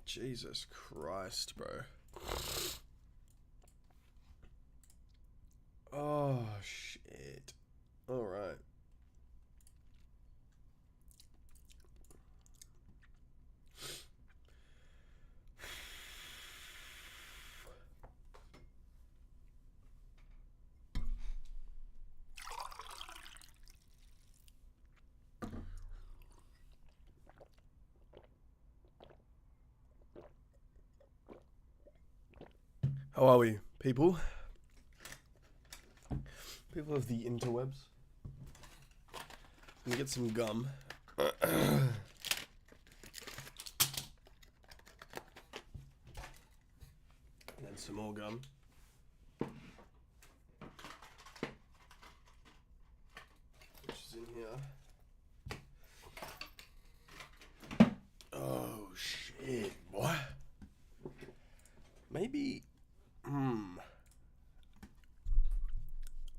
Jesus Christ, bro. Oh, shit. Alright. How are we, people? People of the interwebs. Let me get some gum. And then some more gum. Which is in here. Oh, shit. What? Maybe...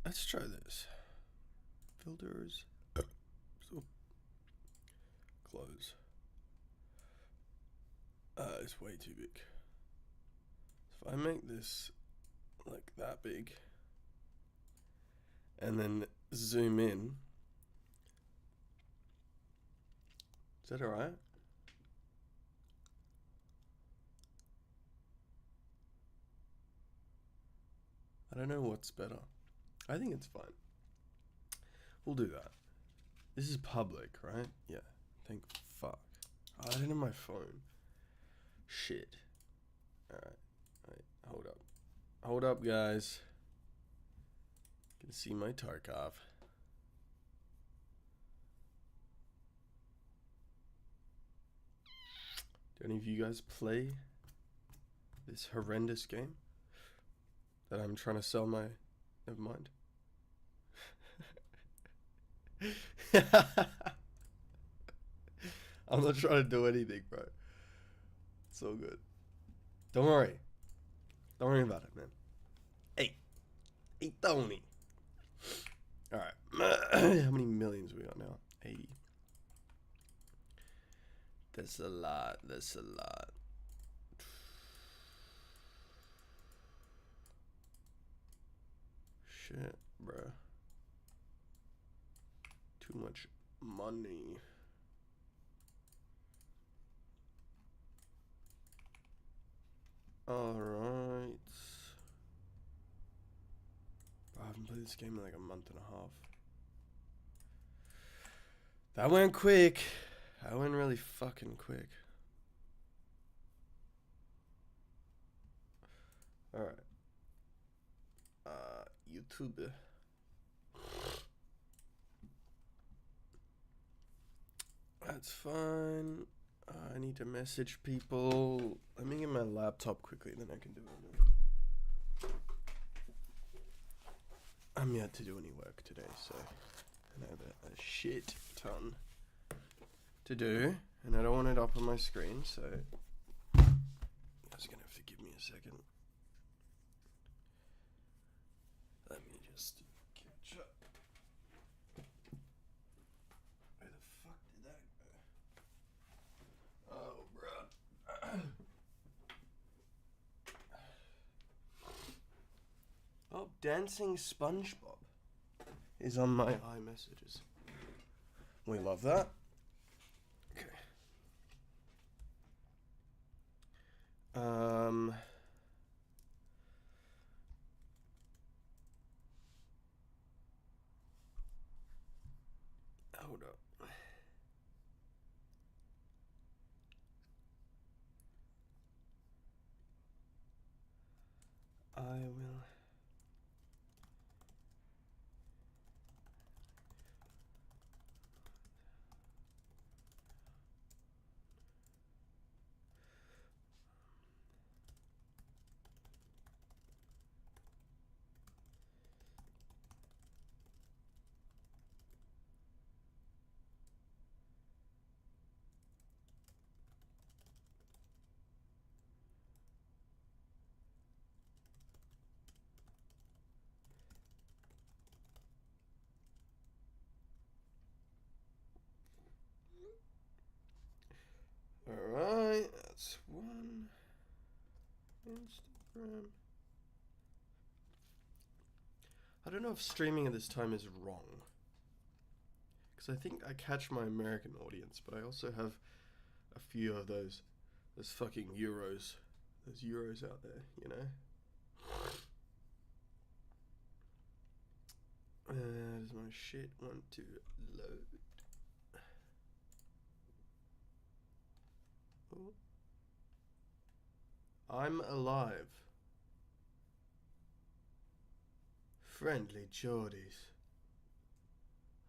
Let's try this. Filters. So close. It's way too big. So if I make this like that big and then zoom in, is that alright? I don't know what's better. I think it's fine. We'll do that. This is public, right? Yeah. Thank fuck. Oh, I didn't have my phone. Shit. Alright. Wait, hold up. Hold up, guys. You can see my Tarkov. Do any of you guys play this horrendous game that I'm trying to sell my... Never mind. I'm not trying to do anything, bro. It's all good. Don't worry. Don't worry about it, man. Hey. Hey, Tony. Alright. How many millions we got now? 80. That's a lot. That's a lot. Shit, bro. Too much money. Alright. I haven't played this game in like a month and a half. That went quick. That went really fucking quick. Alright. YouTube. That's fine. I need to message people. Let me get my laptop quickly, then I can do it. I'm yet to do any work today, so I have a shit ton to do, and I don't want it up on my screen, so you guys are gonna have to give me a second. Let me just catch up. Where the fuck did that go? Oh, bruh. Oh, Dancing SpongeBob is on my iMessages. We love that. Okay. Hold up. I will. Instagram. I don't know if streaming at this time is wrong. Because I think I catch my American audience, but I also have a few of those fucking Euros. Those Euros out there, you know? Does my shit want to load? Oh. I'm alive. Friendly Geordies.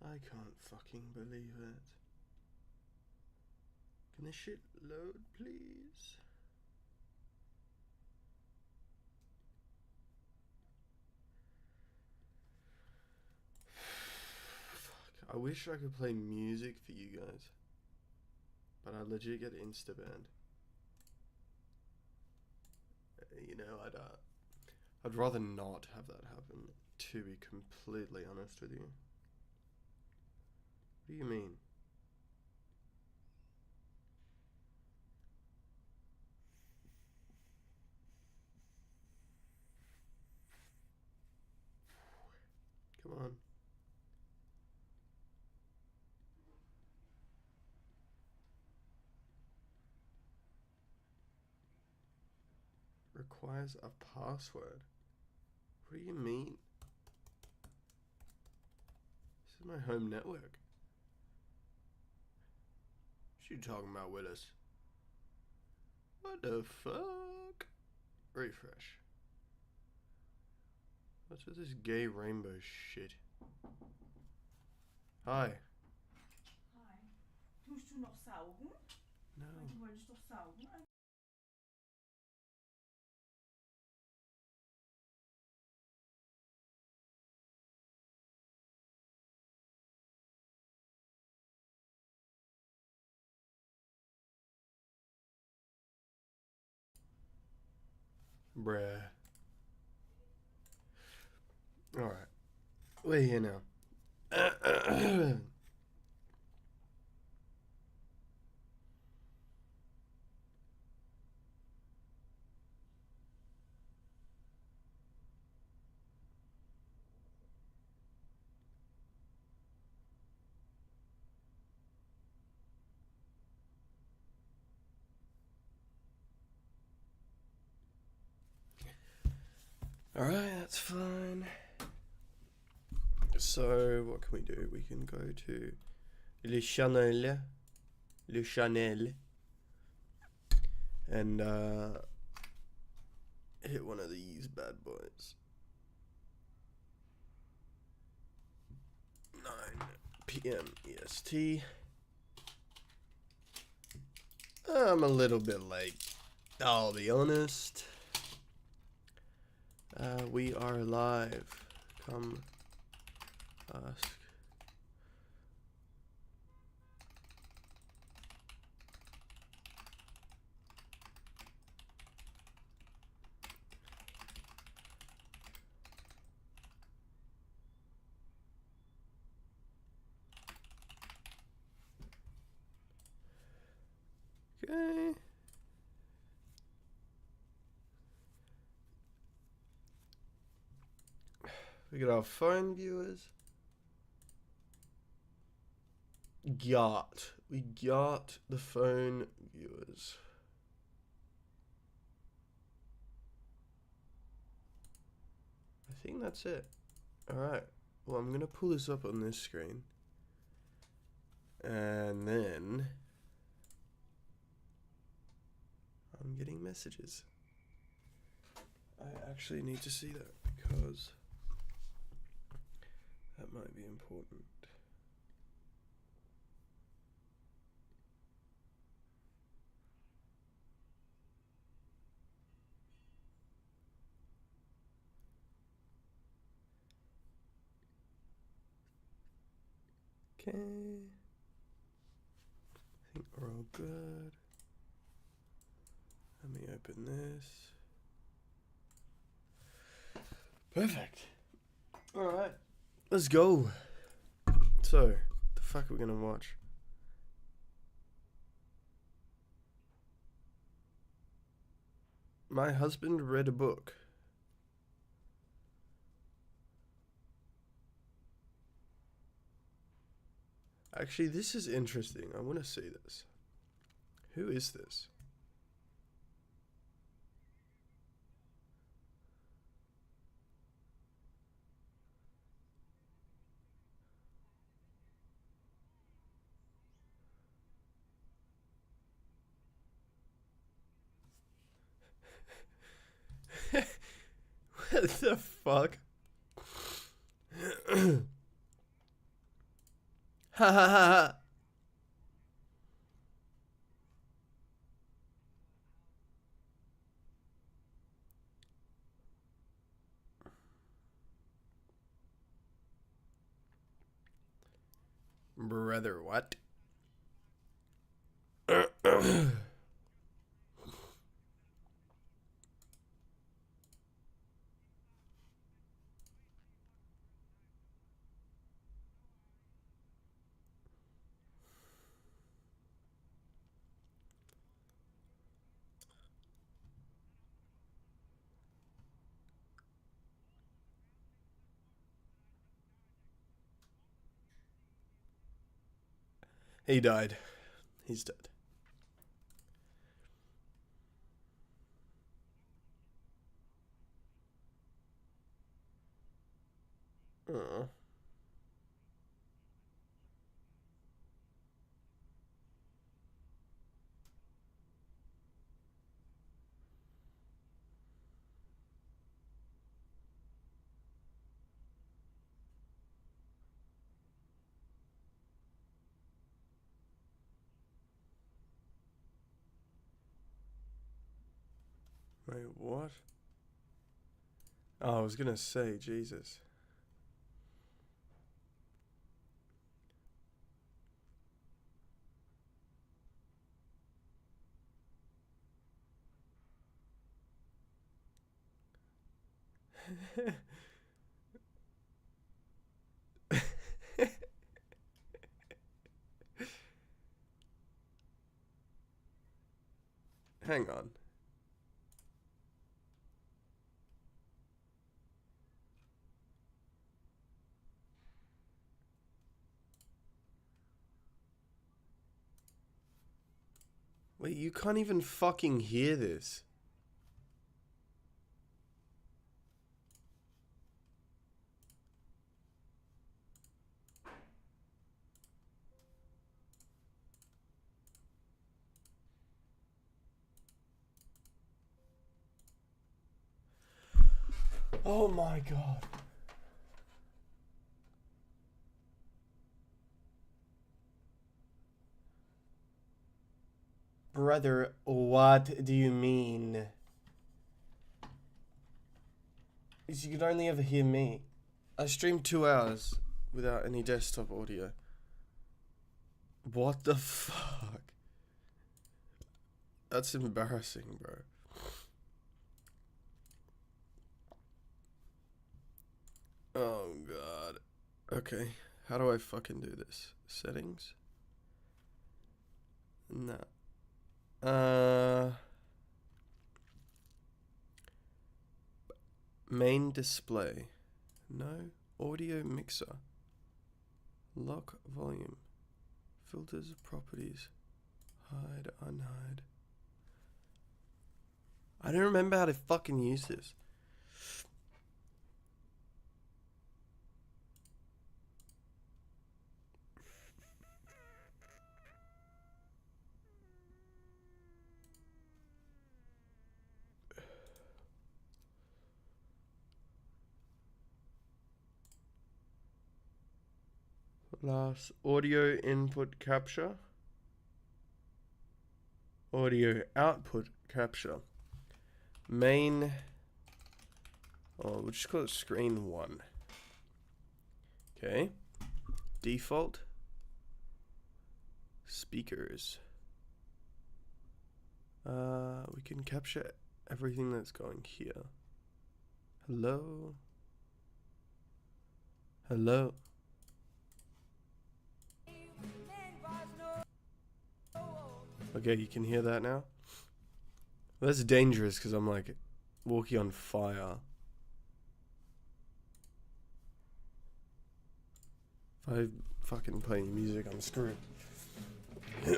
I can't fucking believe it. Can this shit load, please? Fuck. I wish I could play music for you guys. But I legit get insta-banned. You know, I'd rather not have that happen, to be completely honest with you. What do you mean? Come on. Requires a password. What do you mean? This is my home network. What you talking about, Willis? What the fuck? Refresh. What's with this gay rainbow shit? Hi. Hi. Tust du noch saugen? No. Du wolltest doch saugen. Bruh. Alright. We're here now. Alright, that's fine. So, what can we do? We can go to Le Chanel. Le Chanel. And, hit one of these bad boys. 9 p.m. EST. I'm a little bit late, I'll be honest. We are live. Come ask. Okay. We got our phone viewers. We got the phone viewers. I think that's it. Alright. Well, I'm gonna pull this up on this screen. And then I'm getting messages. I actually need to see that because that might be important. Okay. I think we're all good. Let me open this. Perfect. Alright. Let's go. So, the fuck are we gonna watch? My husband read a book. Actually, this is interesting. I want to see this. Who is this? What the fuck? Ha ha ha ha. Brother, what? He died. He's dead. Oh. Wait, what? Oh, I was gonna say, Jesus. Hang on. Wait, you can't even fucking hear this. Oh my god. Brother, what do you mean? You could only ever hear me. I streamed 2 hours without any desktop audio. What the fuck? That's embarrassing, bro. Oh god. Okay, how do I fucking do this? Settings? No. Main display. No. Audio mixer. Lock volume. Filters, properties. Hide, unhide. I don't remember how to fucking use this. Last audio input capture. Audio output capture. Main. Oh, we'll just call it screen 1. Okay. Default. Speakers. We can capture everything that's going here. Hello. Hello. Okay, you can hear that now. That's dangerous because I'm like walking on fire. If I fucking play music, I'm screwed. As a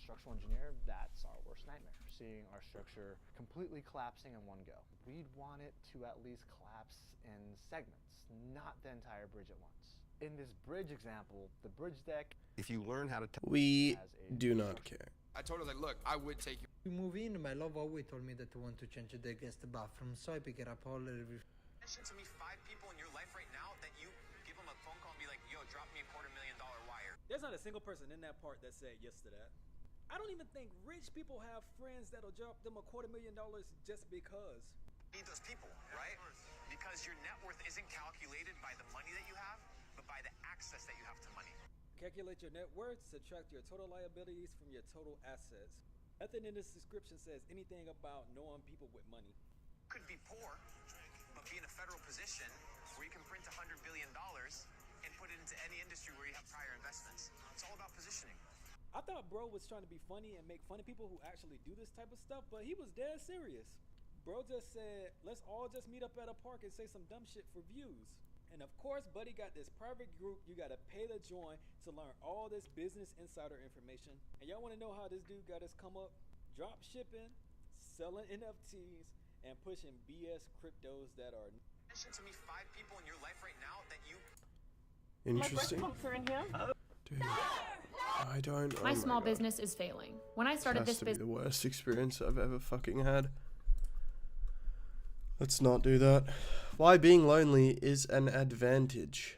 structural engineer, that's our worst nightmare, seeing our structure completely collapsing in one go. We'd want it to at least collapse in segments, not the entire bridge at once. In this bridge example, the bridge deck, If you learn how to We do not care. I told her, like, look, I would take you. You move in, my love always told me that you want to change the guest bathroom, so I pick it up all every... Mention to me 5 people in your life right now that you give them a phone call and be like, yo, drop me a $250,000 wire. There's not a single person in that part that said yes to that. I don't even think rich people have friends that'll drop them a $250,000 just because. You need those people, right? Because your net worth isn't calculated by the money that you have, but by the access that you have to money. Calculate your net worth, subtract your total liabilities from your total assets. Nothing in this description says anything about knowing people with money. Could be poor, but be in a federal position where you can print $100 billion and put it into any industry where you have prior investments. It's all about positioning. I thought bro was trying to be funny and make fun of people who actually do this type of stuff, but he was dead serious. Bro just said, let's all just meet up at a park and say some dumb shit for views. And of course, Buddy got this private group you gotta pay to join to learn all this business insider information. And y'all wanna know how this dude got his come up? Drop shipping, selling NFTs, and pushing BS cryptos that are... Mention to me 5 people in your life right now that you... Interesting. in here? Dude, I don't. My oh small God. business is failing. When I started Has this to be business, the worst experience I've ever fucking had. Let's not do that. Why being lonely is an advantage.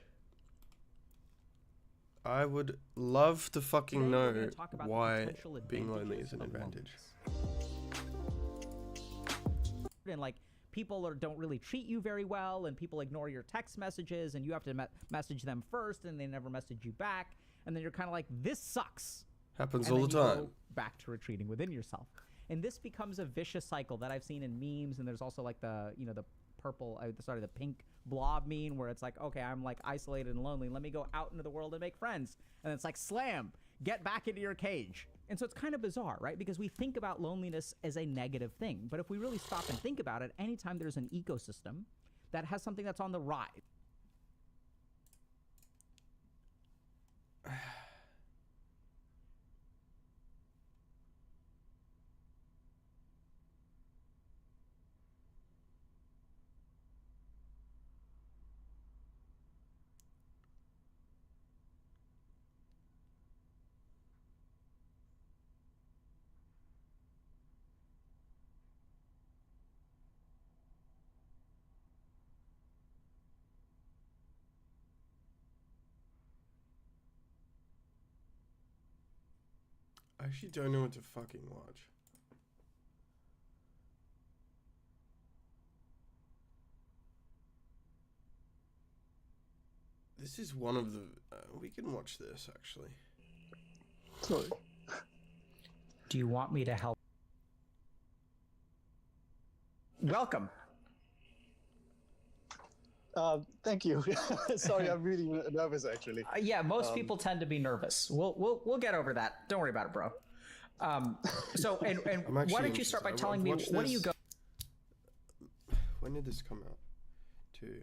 I would love to fucking Today we're know gonna talk about the why potential being lonely is advantages an of advantage. and like people don't really treat you very well, and people ignore your text messages, and you have to message them first, and they never message you back, and then you're kind of like, this sucks. Happens And all then the you time. go back to retreating within yourself, and this becomes a vicious cycle that I've seen in memes. And there's also like the the purple, the pink blob meme where it's like, okay, I'm like isolated and lonely, let me go out into the world and make friends, and it's like, slam, get back into your cage. And so it's kind of bizarre, right? Because we think about loneliness as a negative thing, but if we really stop and think about it, anytime there's an ecosystem that has something that's on the rise, I actually don't know what to fucking watch. This is one of the... we can watch this, actually. Sorry. do you want me to help? Welcome. Thank you. Sorry, I'm really nervous actually. Yeah, most people tend to be nervous. We'll get over that. Don't worry about it, bro. So and I'm why actually don't you start by interested. telling I've me watched what do you this- go? When did this come out?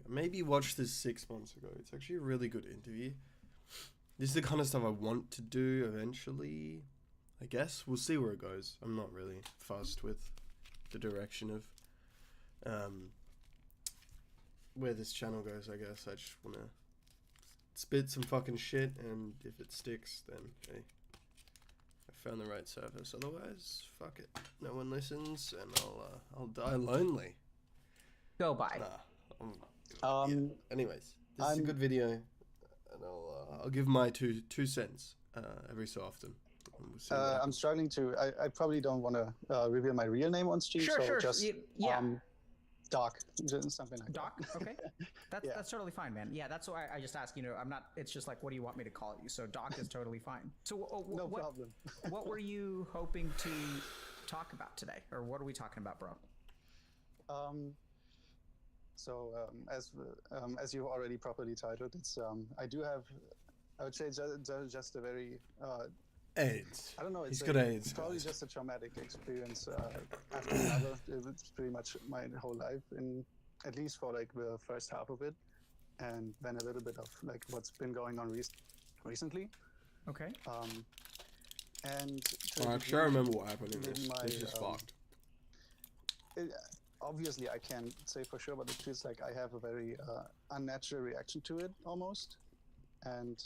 Maybe watched this 6 months ago. It's actually a really good interview. This is the kind of stuff I want to do eventually. I guess we'll see where it goes. I'm not really fussed with the direction of where this channel goes. I guess I just want to spit some fucking shit, and if it sticks, then hey, I found the right service. Otherwise, fuck it. No one listens, and I'll die lonely. Go by. Nah. Yeah. Anyways, this is a good video, and I'll give my two cents every so often. And we'll see what I'm happens. struggling to. I probably don't want to reveal my real name on stream. Sure, so sure. Just Yeah. Doc, something like Doc, okay, Yeah. that's totally fine, man. Yeah, that's why I just ask. I'm not. It's just like, what do you want me to call you? So Doc is totally fine. So that. No problem. what were you hoping to talk about today, or what are we talking about, bro? So as you've already properly titled, it's I do have, I would say just a very AIDS. I don't know. He's It's got AIDS. It's probably guys. just a traumatic experience after another. It's pretty much my whole life, in at least for like the first half of it, and then a little bit of like what's been going on recently. Okay. And to Oh, a actually, I degree, remember what happened in this. maybe my, This is fucked. it, obviously I can't say for sure, but it feels like I have a very unnatural reaction to it almost, and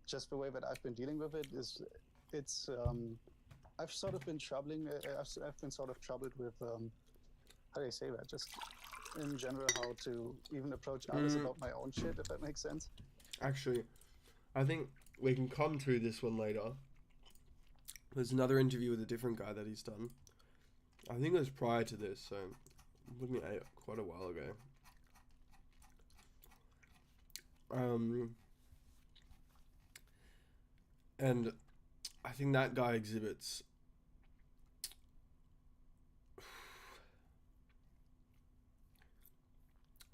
just the way that I've been dealing with it is, it's I've sort of been troubling. I've been sort of troubled with how do I say that? Just in general, how to even approach others about my own shit, if that makes sense. Actually, I think we can come to this one later. There's another interview with a different guy that he's done. I think it was prior to this, so I'm looking at it quite a while ago. And I think that guy exhibits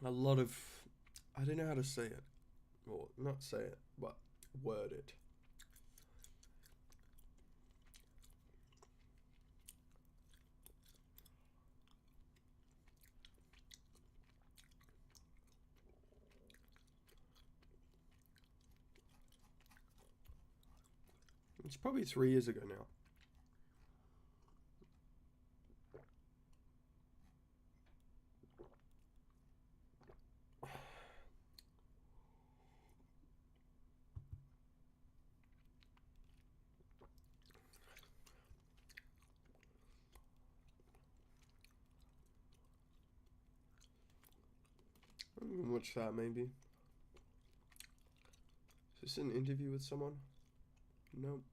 a lot of, I don't know how to say it, or not say it, but word it. It's probably 3 years ago now. Watch that maybe. Is this an interview with someone? Nope.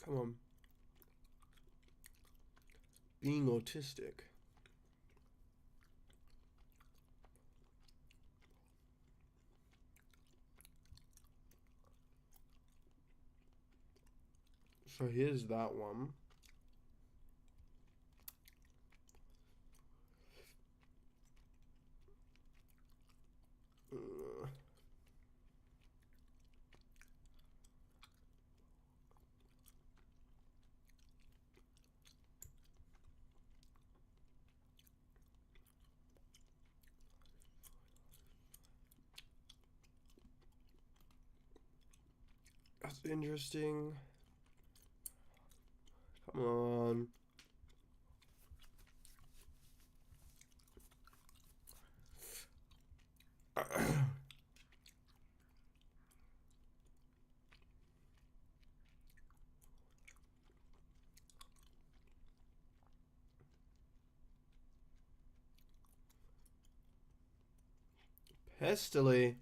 Come on. Being autistic. So here's that one. That's interesting. Come on. Pestily.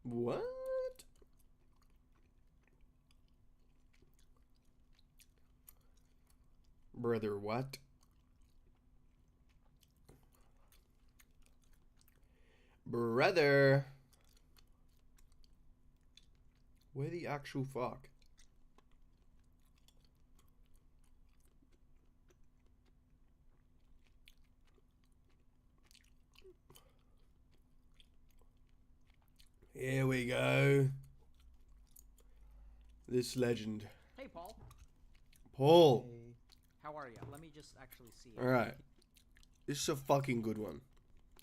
What? Brother, what? Brother. Where the actual fuck? Here we go. This legend. Hey, Paul. Paul. How are you? Let me just actually see. Alright. This is a fucking good one.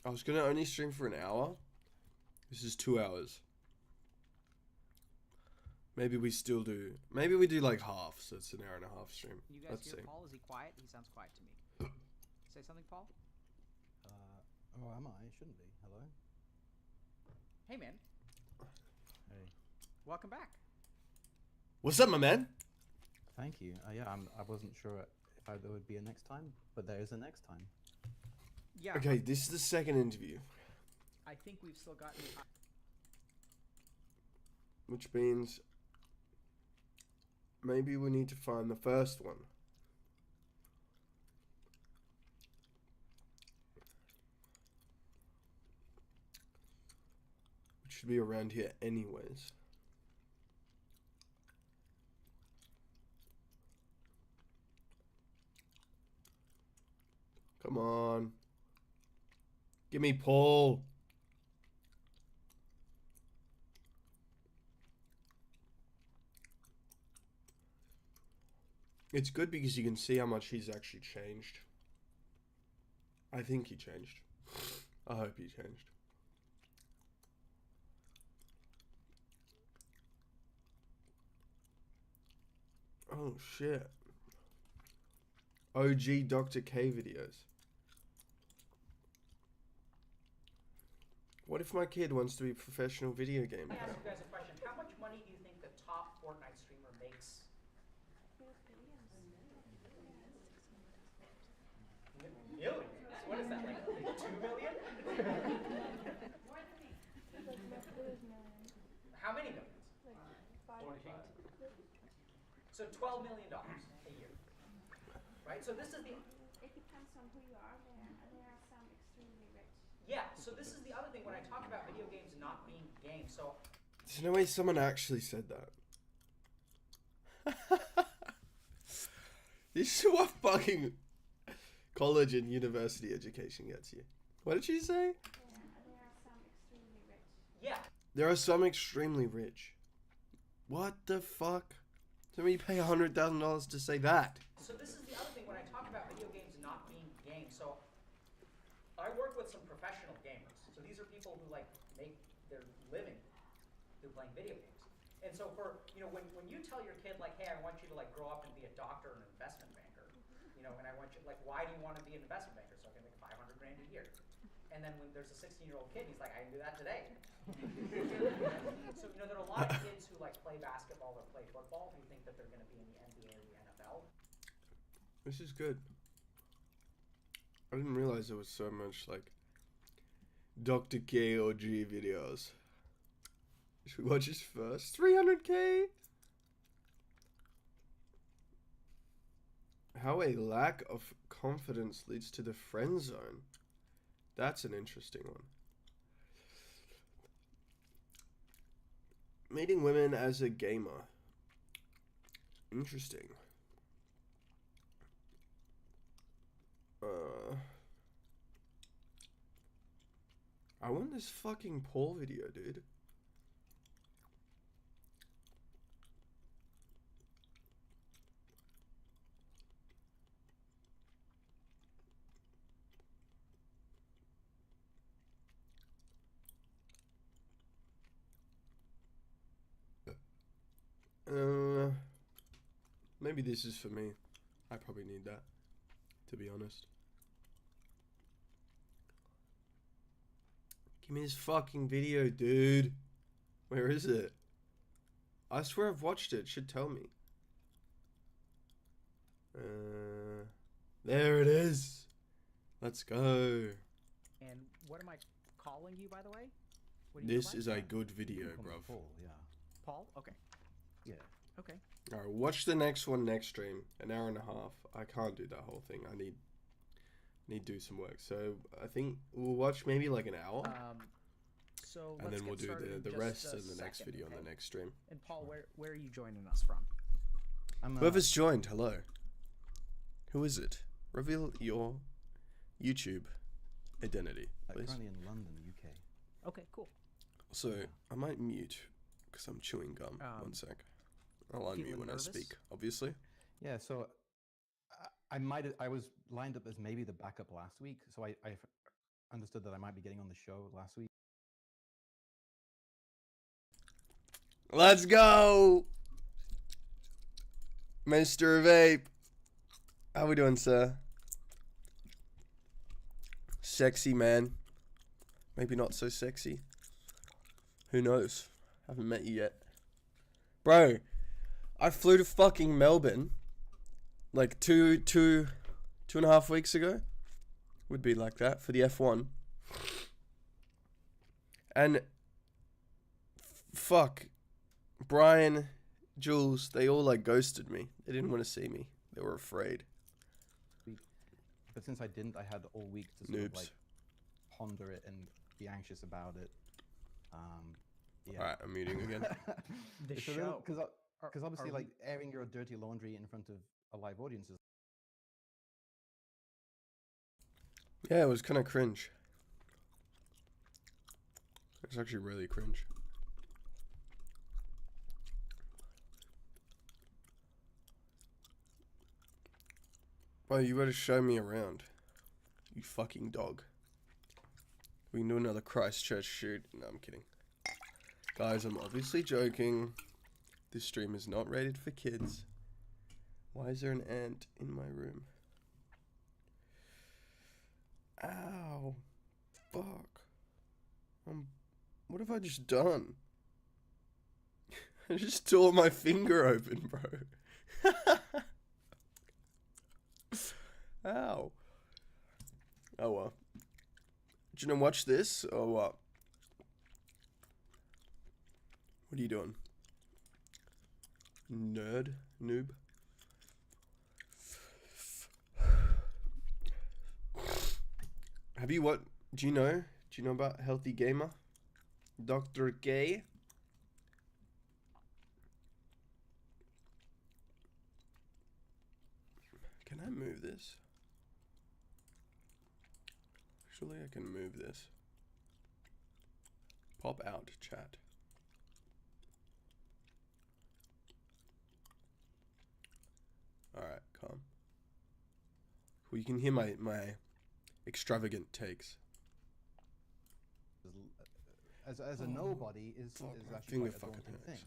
I was gonna only stream for an hour. This is 2 hours. Maybe we still do. Maybe we do like half, so it's an hour and a half stream. You guys Let's hear see. Paul? Is he quiet? He sounds quiet to me. Say something, Paul? Oh, am I? Shouldn't be. Hello? Hey, man. Hey. Welcome back. What's up, my man? Thank you. Yeah, I wasn't sure if there would be a next time, but there is a next time. Yeah. Okay, this is the second interview. I think we've still got... Which means maybe we need to find the first one. Which should be around here anyways. Come on. Give me Paul. It's good because you can see how much he's actually changed. I think he changed. I hope he changed. Oh shit. OG Dr. K videos. What if my kid wants to be a professional video game Let me player? ask you guys a question. How much money do you think the top Fortnite streamer makes? Millions. What is that, like 2 million? How many millions? So $12 million a year. Right? So this is the... It depends on who you are. There are some extremely rich. Yeah, so this is the other thing when I talk about video games not being games. So There's no way someone actually said that. This is what fucking college and university education gets you. What did she say? There are some extremely rich. yeah, There are some extremely rich. What the fuck? Somebody pay $100,000 to say that. so this is the other thing when I talk about video games not being games. So I work with some professional gamers. So these are people who like make their living through playing video games. And so for, you know, when you tell your kid like, hey, I want you to like grow up and be a doctor or an investment banker, you know, and I want you, like, why do you want to be an investment banker? So I can make 500 grand a year. And then when there's a 16-year-old kid, he's like, I can do that today. So, you know, there are a lot of kids who like play basketball or play football who think that they're going to be in the NBA or the NFL. This is good. I didn't realize there was so much like Dr. K OG videos. Should we watch his first? 300K? How a lack of confidence leads to the friend zone. That's an interesting one. Meeting women as a gamer. Interesting. I want this fucking Paul video, dude. Maybe this is for me. I probably need that, to be honest. Give me this fucking video, dude. Where is it? I swear I've watched it. It should tell me. There it is. Let's go. And what am I calling you, by the way? What do you This go by? is a good video, bruv. Paul, yeah. Paul? Okay. Yeah. Okay. Alright, watch the next one next stream. An hour and a half. I can't do that whole thing. I need to do some work. So I think we'll watch maybe like an hour. So And let's then we'll get do started in the just rest a in the next second, video on okay? the next stream. And Paul, where are you joining us from? I'm Whoever's joined, hello. Who is it? Reveal your YouTube identity, please. currently in London, UK. Okay, cool. So I might mute because I'm chewing gum. One sec. I'll unmute feeling when nervous? I speak, obviously. Yeah, so I was lined up as maybe the backup last week, so I understood that I might be getting on the show last week. Let's go, Mr. Vape. How we doing, sir? Sexy man. Maybe not so sexy. Who knows? Haven't met you yet. Bro, I flew to fucking Melbourne like two and a half weeks ago. Would be like that for the F1. And fuck, Brian, Jules, they all like ghosted me. They didn't want to see me. They were afraid. But since I didn't, I had all week to sort of Noobs. like ponder it and be anxious about it. Yeah. Alright, I'm muting again. The It's show. because obviously are like airing your dirty laundry in front of a live audience is Yeah, it was kind of cringe. It's actually really cringe. Well, you better show me around. You fucking dog. We can do another Christchurch shoot. No, I'm kidding. Guys, I'm obviously joking. This stream is not rated for kids. Why is there an ant in my room? Ow. Fuck. What have I just done? I just tore my finger open, bro. Ow. Oh well. Do you know watch this or what? What are you doing? Nerd? Noob? Have you what? Do you know about Healthy Gamer? Dr. K? Can I move this? Surely I can move this. Pop out, chat. Alright, calm. Well, you can hear my extravagant takes. As a nobody is actually quite a daunting thing.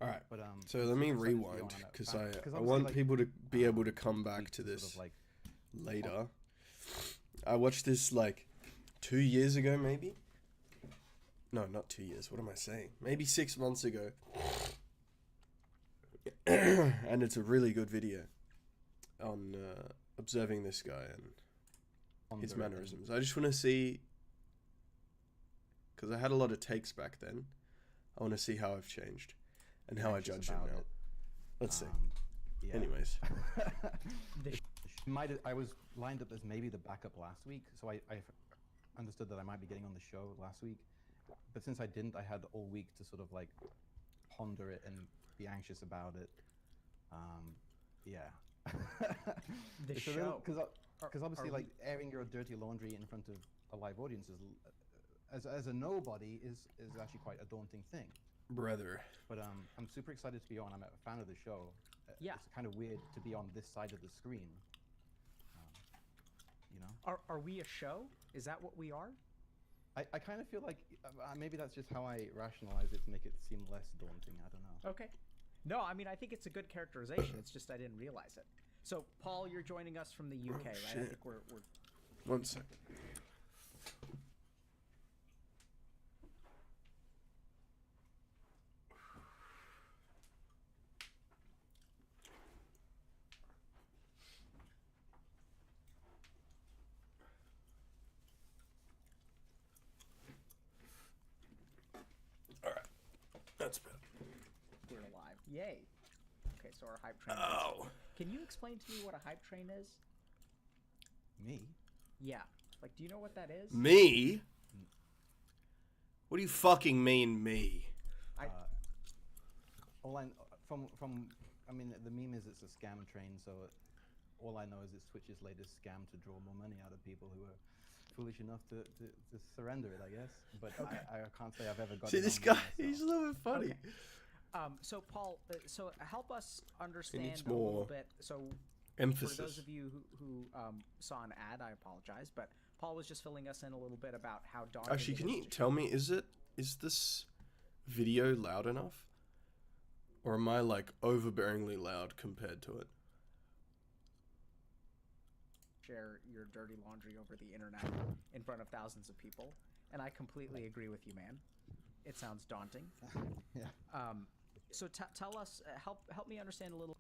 Alright, but so let me rewind, because I want people to be able to come back to this sort of like later. I watched this like 2 years ago, maybe? No, not 2 years. What am I saying? Maybe 6 months ago. And it's a really good video on observing this guy and his mannerisms. I just want to see, because I had a lot of takes back then. I want to see how I've changed and how I judge him now. Let's see. Yeah. Anyways. I was lined up as maybe the backup last week, so I understood that I might be getting on the show last week. But since I didn't, I had all week to sort of like ponder it and be anxious about it. Yeah. The show. Because obviously, like, airing your dirty laundry in front of a live audience is, as a nobody is actually quite a daunting thing. Brother. But I'm super excited to be on. I'm a fan of the show. Yeah. It's kind of weird to be on this side of the screen. You know? Are we a show? Is that what we are? I kind of feel like maybe that's just how I rationalize it to make it seem less daunting. I don't know. Okay. No, I mean, I think it's a good characterization. It's just I didn't realize it. So, Paul, you're joining us from the UK, right? Shit. I think we're... 1 second. Alright. That's better. We're alive. Yay. Okay, so our hype train... Oh. Can you explain to me what a hype train is? Me? Yeah. Like, do you know what that is? Me? What do you fucking mean, me? All I mean, the meme is it's a scam train, so all I know is it's Twitch's latest scam to draw more money out of people who are foolish enough to surrender it, I guess. But Okay. I can't say I've ever got. See, this guy, he's a little bit funny. Okay. So, Paul, so help us understand needs a little more bit. So, emphasis. for those of you who saw an ad, I apologize, but Paul was just filling us in a little bit about how daunting. Actually, can it is you to tell me, is this video loud enough? Or am I like overbearingly loud compared to it? share your dirty laundry over the internet in front of thousands of people? And I completely agree with you, man. It sounds daunting. Yeah. So tell us, help me understand a little.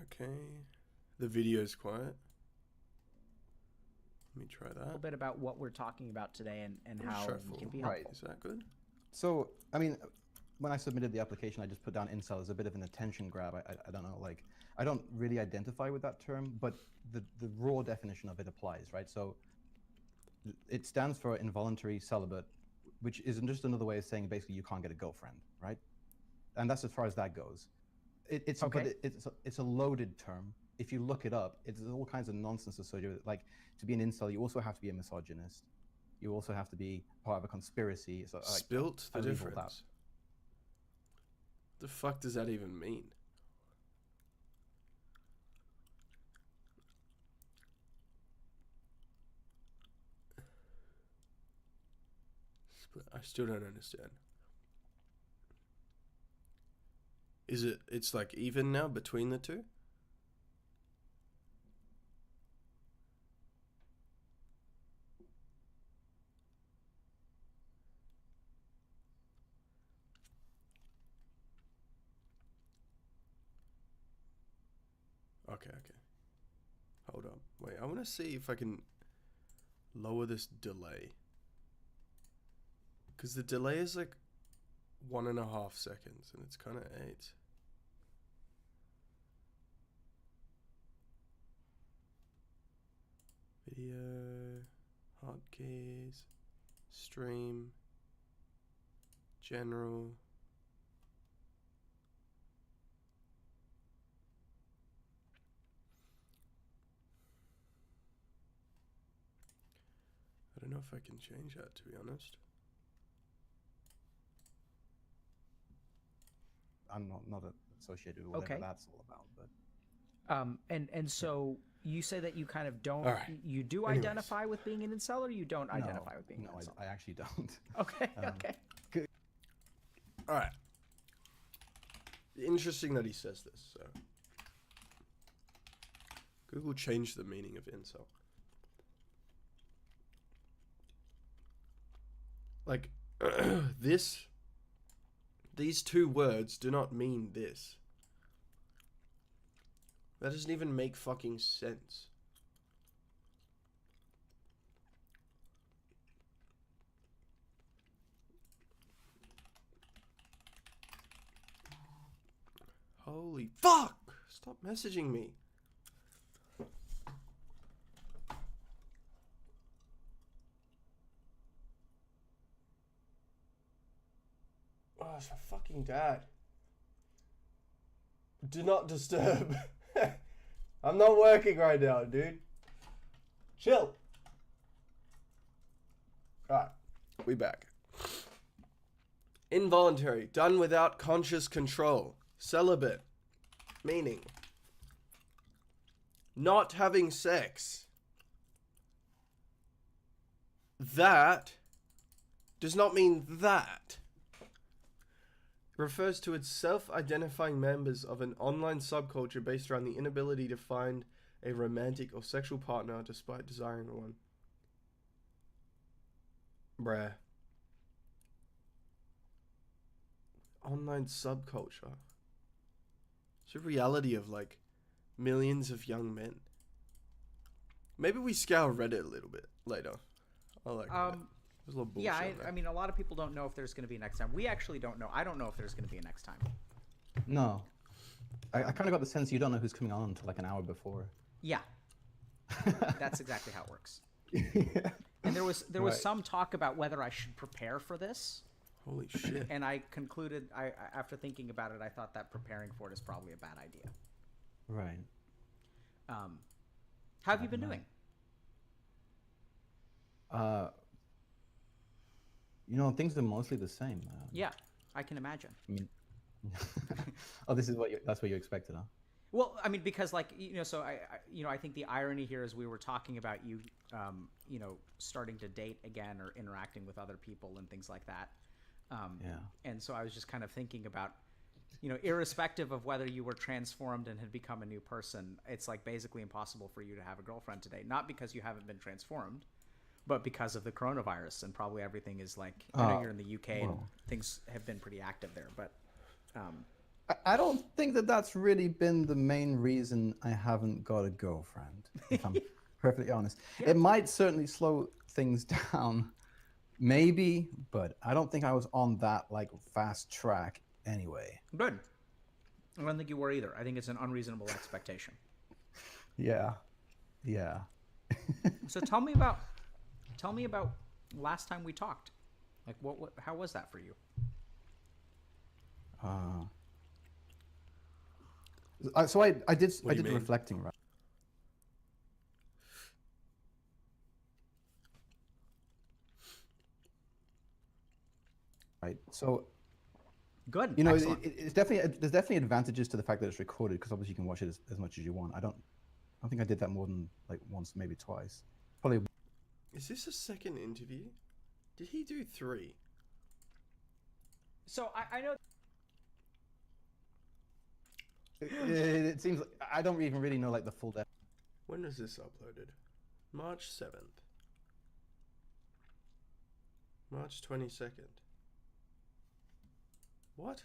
Okay. The video's quiet. Let me try that. A little bit about what we're talking about today and how we can be helpful. Right. Is that good? So, I mean, when I submitted the application, I just put down incel as a bit of an attention grab. I don't know, like, I don't really identify with that term, but the raw definition of it applies, right? So it stands for involuntary celibate, which is just another way of saying basically you can't get a girlfriend, right? And that's as far as that goes. It's okay. But it's a loaded term. If you look it up, it's all kinds of nonsense associated with it. Like, to be an incel, you also have to be a misogynist. You also have to be part of a conspiracy. So, like, Spilt the I leave all that. difference. The fuck does that even mean? I still don't understand. Is it? It's like even now between the two? Okay. Hold up. Wait, I want to see if I can lower this delay. Because the delay is like 1.5 seconds, and it's kind of 8. Video, hotkeys, stream, general. I don't know if I can change that, to be honest. I'm not associated with whatever Okay. that's all about, but And so you say that you kind of don't. All right. You do Anyways. identify with being an incel, or you don't identify with being no, an incel? I actually don't. Okay. Okay. All right. Interesting that he says this. So, Google changed the meaning of incel. Like, these two words do not mean this. That doesn't even make fucking sense. Holy fuck! Stop messaging me. Oh, it's my fucking dad. Do not disturb. I'm not working right now, dude. Chill. Alright, we back. Involuntary, done without conscious control. Celibate, meaning not having sex. That does not mean that. Refers to its self-identifying members of an online subculture based around the inability to find a romantic or sexual partner despite desiring one. Bruh. Online subculture. It's a reality of like millions of young men. Maybe we scour Reddit a little bit later. I like Reddit. There's a lot of bullshit Yeah, on there. I mean, a lot of people don't know if there's going to be a next time. We actually don't know. I don't know if there's going to be a next time. no. I kind of got the sense you don't know who's coming on until like an hour before. Yeah, that's exactly how it works. Yeah. And there was Right. some talk about whether I should prepare for this. Holy shit. And I concluded, after thinking about it, I thought that preparing for it is probably a bad idea. Right. How have you been doing? You know, things are mostly the same. Yeah, I can imagine. I mean, oh, this is that's what you expected, huh? Well, I mean, because like, so I think the irony here is we were talking about you, starting to date again or interacting with other people and things like that. Yeah. And so I was just kind of thinking about, irrespective of whether you were transformed and had become a new person, it's like basically impossible for you to have a girlfriend today. Not because you haven't been transformed, but because of the coronavirus, and probably everything is like, I know you're in the UK and things have been pretty active there, but I don't think that that's really been the main reason I haven't got a girlfriend, if I'm perfectly honest. Yeah. It might certainly slow things down, maybe, but I don't think I was on that like fast track anyway. good. I don't think you were either. I think it's an unreasonable expectation. Yeah. Yeah. So tell me about last time we talked. Like how was that for you? So I did What do you the mean? reflecting, right? Right. So Good. you know, Excellent. it's definitely there's definitely advantages to the fact that it's recorded, because obviously you can watch it as much as you want. I don't think I did that more than like once, maybe twice. Probably. Is this a second interview? Did he do 3? So I know. It seems like, I don't even really know like the full depth. When was this uploaded? March 7th. March 22nd. What?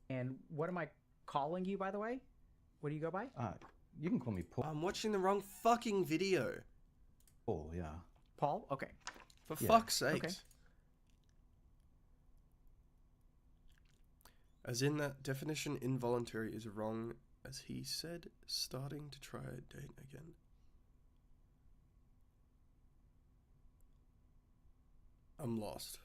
And what am I calling you, by the way? What do you go by? You can call me Paul. I'm watching the wrong fucking video. Paul, yeah. Paul? Okay. For Yeah. fuck's sakes. Okay. As in that definition, involuntary is wrong, as he said, starting to try a date again. I'm lost.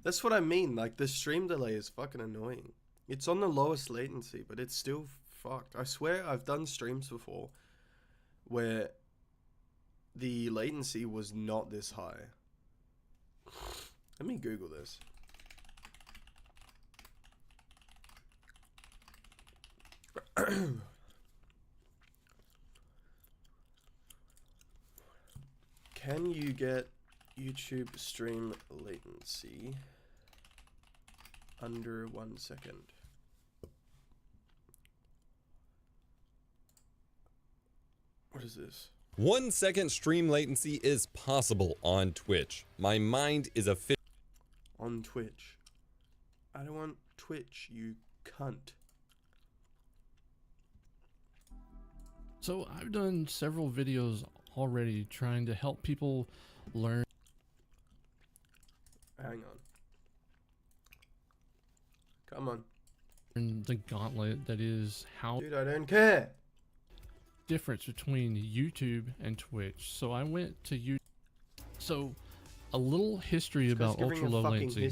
That's what I mean, like the stream delay is fucking annoying. It's on the lowest latency, but it's still fucked. I swear I've done streams before where the latency was not this high. Let me Google this. Can you get YouTube stream latency under 1 second? What is this? 1 second stream latency is possible on Twitch. My mind is a fit. On Twitch. I don't want Twitch, you cunt. So I've done several videos already trying to help people learn. Hang on. Come on. The gauntlet that is how. Dude, I don't care. Difference between YouTube and Twitch. So I went to YouTube. So a little history about ultra low latency.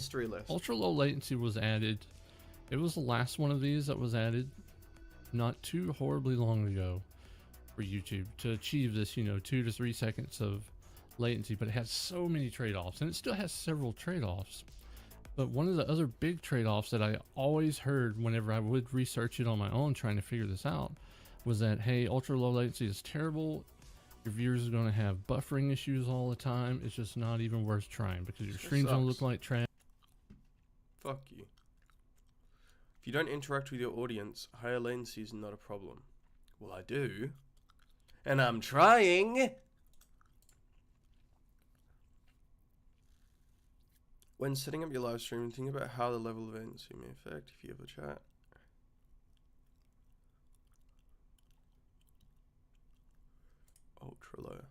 Ultra low latency was added. It was the last one of these that was added not too horribly long ago for YouTube to achieve this, 2 to 3 seconds of latency, but it has so many trade-offs, and it still has several trade-offs. But one of the other big trade-offs that I always heard whenever I would research it on my own trying to figure this out was that, hey, ultra low latency is terrible. Your viewers are going to have buffering issues all the time. It's just not even worth trying because your stream's going to look like trash. Fuck you. If you don't interact with your audience, higher latency is not a problem. Well, I do. And I'm trying. When setting up your live stream, think about how the level of latency may affect if you have a chat. Ultra low.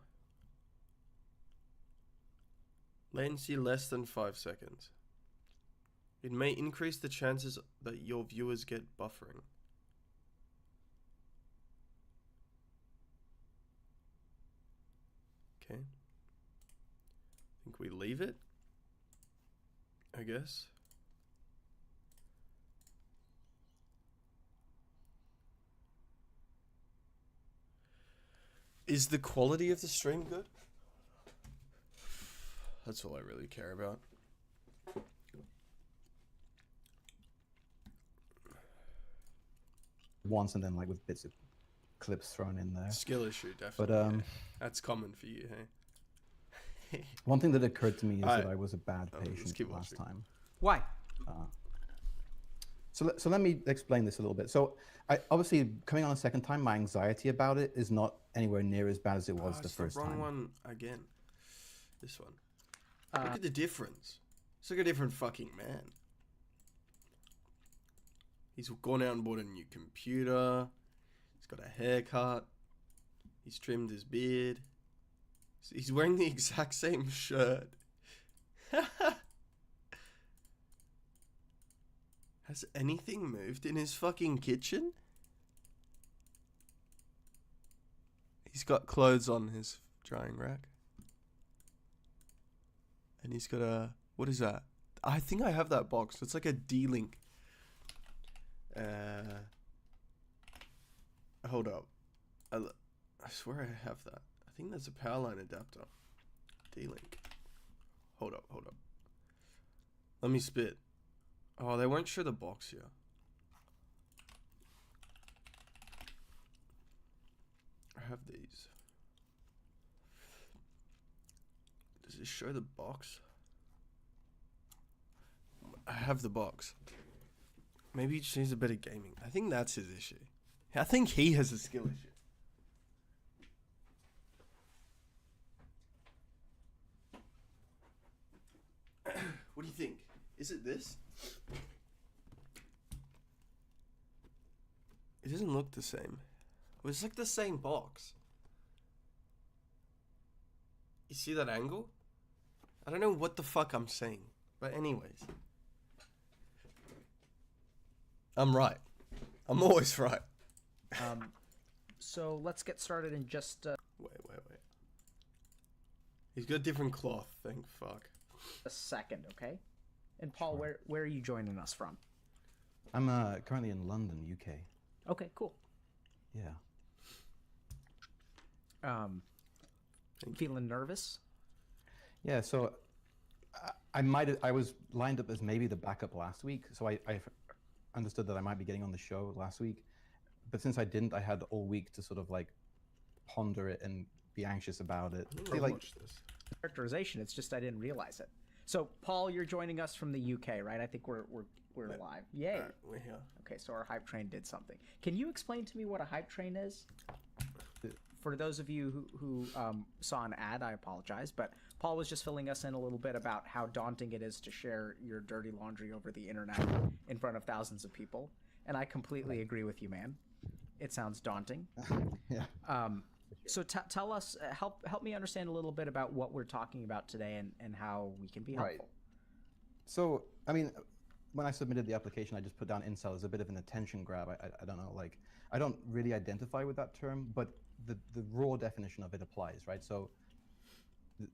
Latency less than 5 seconds. It may increase the chances that your viewers get buffering. Okay. Think we leave it? I guess. Is the quality of the stream good? That's all I really care about. Once and then like with bits of clips thrown in there. Skill issue, definitely. But yeah. That's common for you, hey? one thing that occurred to me is Alright. that I was a bad patient last time. Why? So let me explain this a little bit. So I obviously coming on a second time, my anxiety about it is not anywhere near as bad as it was the It's first the wrong time. one again. This one. Look at the difference. It's like a different fucking man. He's gone out and bought a new computer. He's got a haircut. He's trimmed his beard. He's wearing the exact same shirt. Has anything moved in his fucking kitchen? He's got clothes on his drying rack. And he's got a... What is that? I think I have that box. It's like a D-Link. Hold up. I swear I have that. I think there's a power line adapter. D-Link. Hold up. Let me spit. Oh, they won't show the box here. I have these. Does it show the box? I have the box. Maybe he just needs a bit of gaming. I think that's his issue. I think he has a skill issue. What do you think? Is it this? It doesn't look the same. It's like the same box. You see that angle? I don't know what the fuck I'm saying. But anyways. I'm right. I'm always right. So let's get started in just... Wait. He's got different cloth, thank fuck. A second, okay? And Paul, where are you joining us from? I'm currently in London, UK. Okay, cool. Yeah. Feeling nervous? Yeah, so I was lined up as maybe the backup last week, so I understood that I might be getting on the show last week, but since I didn't, I had all week to sort of like ponder it and be anxious about it. Watch this. Characterization, it's just I didn't realize it. So Paul, you're joining us from the UK, right? I think we're live. Yay. We're here. Okay, so our hype train did something. Can you explain to me what a hype train is? For those of you who saw an ad, I apologize, but Paul was just filling us in a little bit about how daunting it is to share your dirty laundry over the internet in front of thousands of people. And I completely agree with you, man. It sounds daunting. Yeah. So tell us, help me understand a little bit about what we're talking about today and how we can be helpful. Right. So, I mean, when I submitted the application, I just put down incel as a bit of an attention grab. I don't know, like, I don't really identify with that term, but the raw definition of it applies, right? So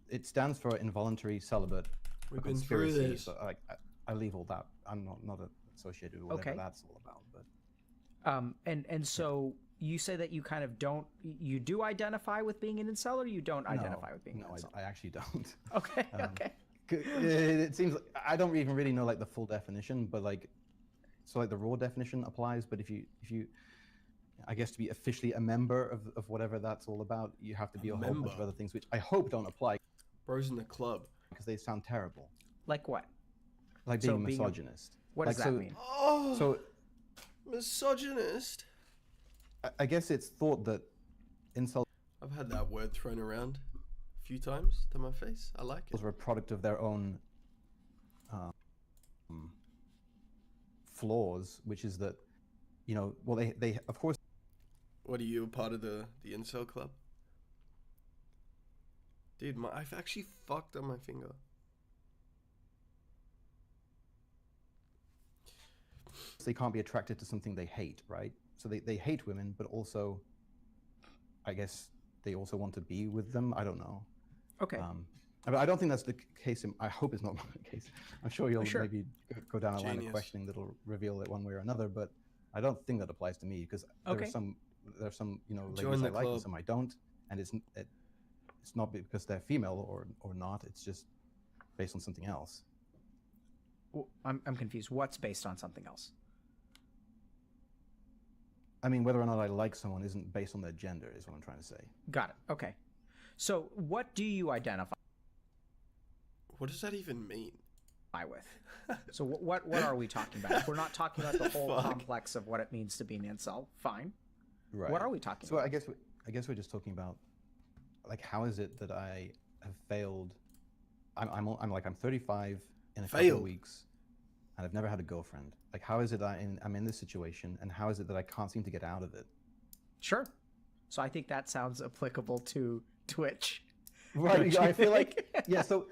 it stands for involuntary celibate. We've been through this. So I leave all that. I'm not associated with whatever that's all about. But and so you say that you kind of you do identify with being an incel, or you don't identify with being an incel? I actually don't. Okay, okay. It seems like I don't even really know like the full definition, but like, so like the raw definition applies. But if you, I guess to be officially a member of whatever that's all about, you have to be a whole bunch of other things, which I hope don't apply. Bros in the club. Because they sound terrible. Like what? Like being misogynist. What does that mean? Oh, so misogynist. I guess it's thought that incel. I've had that word thrown around a few times to my face. I like it. Are a product of their own flaws, which is that, you know, well, they of course. What are you, a part of the incel club? Dude, I've actually fucked on my finger. They can't be attracted to something they hate, right? So they hate women, but also, I guess, they also want to be with them. I don't know. Okay. But I don't think that's the case. I hope it's not the case. I'm sure you'll maybe go down a line of questioning that'll reveal it one way or another, but I don't think that applies to me because there are some you know, ladies I like and some I don't, and it's not because they're female or not. It's just based on something else. Well, I'm confused. What's based on something else? I mean, whether or not I like someone isn't based on their gender, is what I'm trying to say. Got it. Okay. So, what do you identify? What does that even mean? With. So, what are we talking about? If we're not talking about the whole complex of what it means to be an incel, fine. Right. What are we talking about? So, I guess we're just talking about, like, how is it that I have failed? I'm 35 in a couple of weeks, and I've never had a girlfriend. Like, how is it that I'm in this situation, and how is it that I can't seem to get out of it? Sure. So I think that sounds applicable to Twitch. Right. I feel like, yeah. So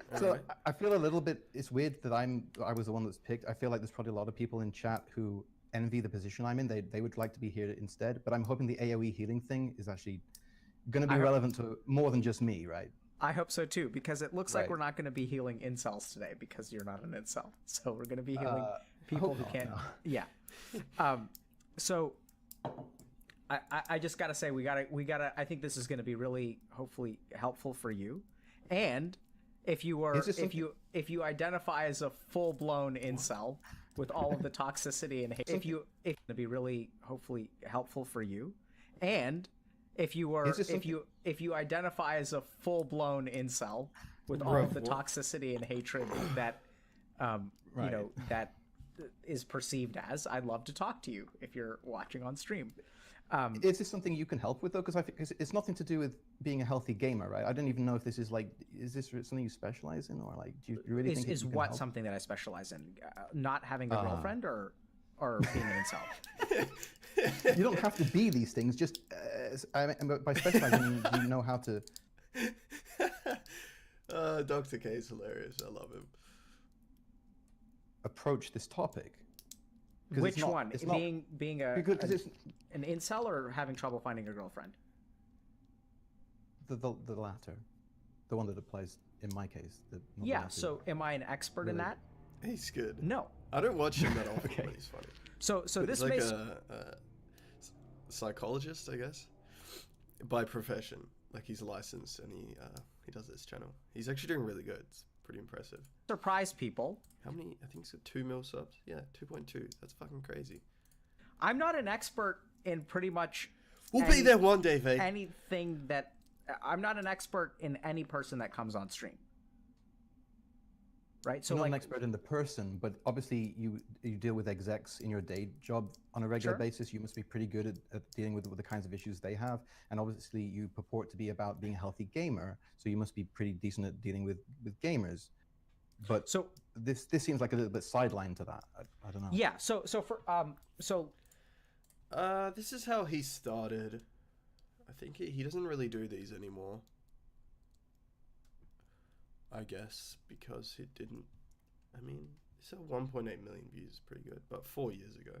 I feel a little bit. It's weird that I was the one that's picked. I feel like there's probably a lot of people in chat who envy the position I'm in. They would like to be here instead. But I'm hoping the AOE healing thing is actually going to be relevant to more than just me, right? I hope so too, because it looks like we're not going to be healing incels today because you're not an incel. So we're going to be healing people who can't. No. Yeah. So I just gotta say we gotta. I think this is gonna be really hopefully helpful for you, and if you are if you identify as a full blown incel with all of the toxicity and hate, it's gonna be really hopefully helpful for you, and if you identify as a full blown incel with all of the toxicity and hatred that you know that is perceived as, I'd love to talk to you if you're watching on stream. Is this something you can help with though? Because I think it's nothing to do with being a healthy gamer, right? I don't even know if this is like, is this something you specialize in, or like, do you really think is what help? Something that I specialize in? Not having a girlfriend, or being an incel? You don't have to be these things. Just by specializing, you know how to. Dr. K is hilarious. I love him. Approach this topic. Which one? Being an incel or having trouble finding a girlfriend? The latter, the one that applies in my case. Yeah. So, am I an expert in that? He's good. No. I don't watch him that often, but he's funny. So but this he's like makes a psychologist, I guess, by profession. Like he's licensed and he does this channel. He's actually doing really good. It's pretty impressive. Surprise people. How many? I think it's got 2 mil subs. Yeah, 2.2. That's fucking crazy. I'm not an expert in pretty much. We'll be there one day, Vade. Anything that I'm not an expert in any person that comes on stream. Right. So you're not like an expert in the person, but obviously you deal with execs in your day job on a regular basis. You must be pretty good at dealing with the kinds of issues they have, and obviously you purport to be about being a healthy gamer, so you must be pretty decent at dealing with gamers. But so this seems like a little bit sidelined to that. I don't know. Yeah. So this is how he started. I think he doesn't really do these anymore. I guess because it didn't. I mean, it's at 1.8 million views, pretty good. But 4 years ago.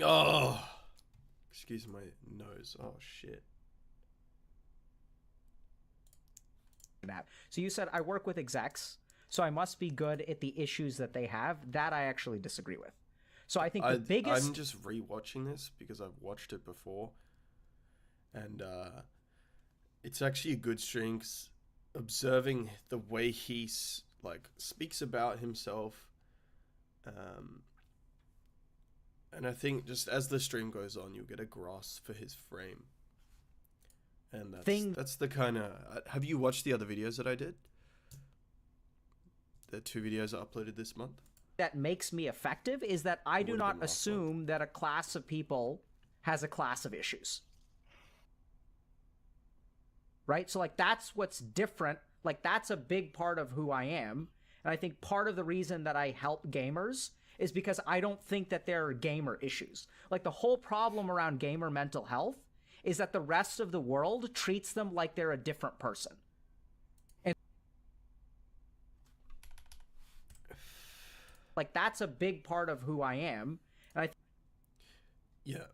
Oh, excuse my nose. Oh shit. So you said I work with execs, so I must be good at the issues that they have. That I actually disagree with. So I think the biggest. I'm just rewatching this because I've watched it before, and it's actually a good stream. Observing the way he speaks about himself, and I think just as the stream goes on, you'll get a grasp for his frame. And that's the kind of. Have you watched the other videos that I did? The 2 videos I uploaded this month. That makes me effective is that I do not assume that a class of people has a class of issues. Right? So like that's what's different. Like that's a big part of who I am. And I think part of the reason that I help gamers is because I don't think that there are gamer issues. Like the whole problem around gamer mental health is that the rest of the world treats them like they're a different person. And like that's a big part of who I am. And yeah.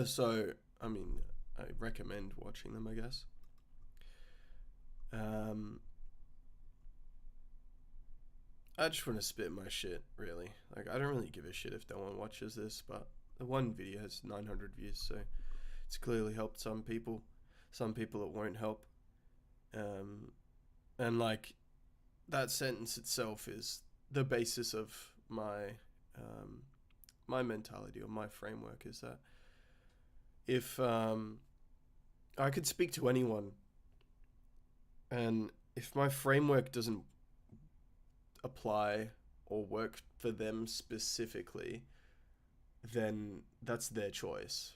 So, I mean, I recommend watching them, I guess. I just want to spit my shit, really. Like, I don't really give a shit if no one watches this, but the one video has 900 views, so it's clearly helped some people. Some people it won't help. And like, that sentence itself is the basis of my my mentality or my framework, is that if I could speak to anyone, and if my framework doesn't apply or work for them specifically, then that's their choice,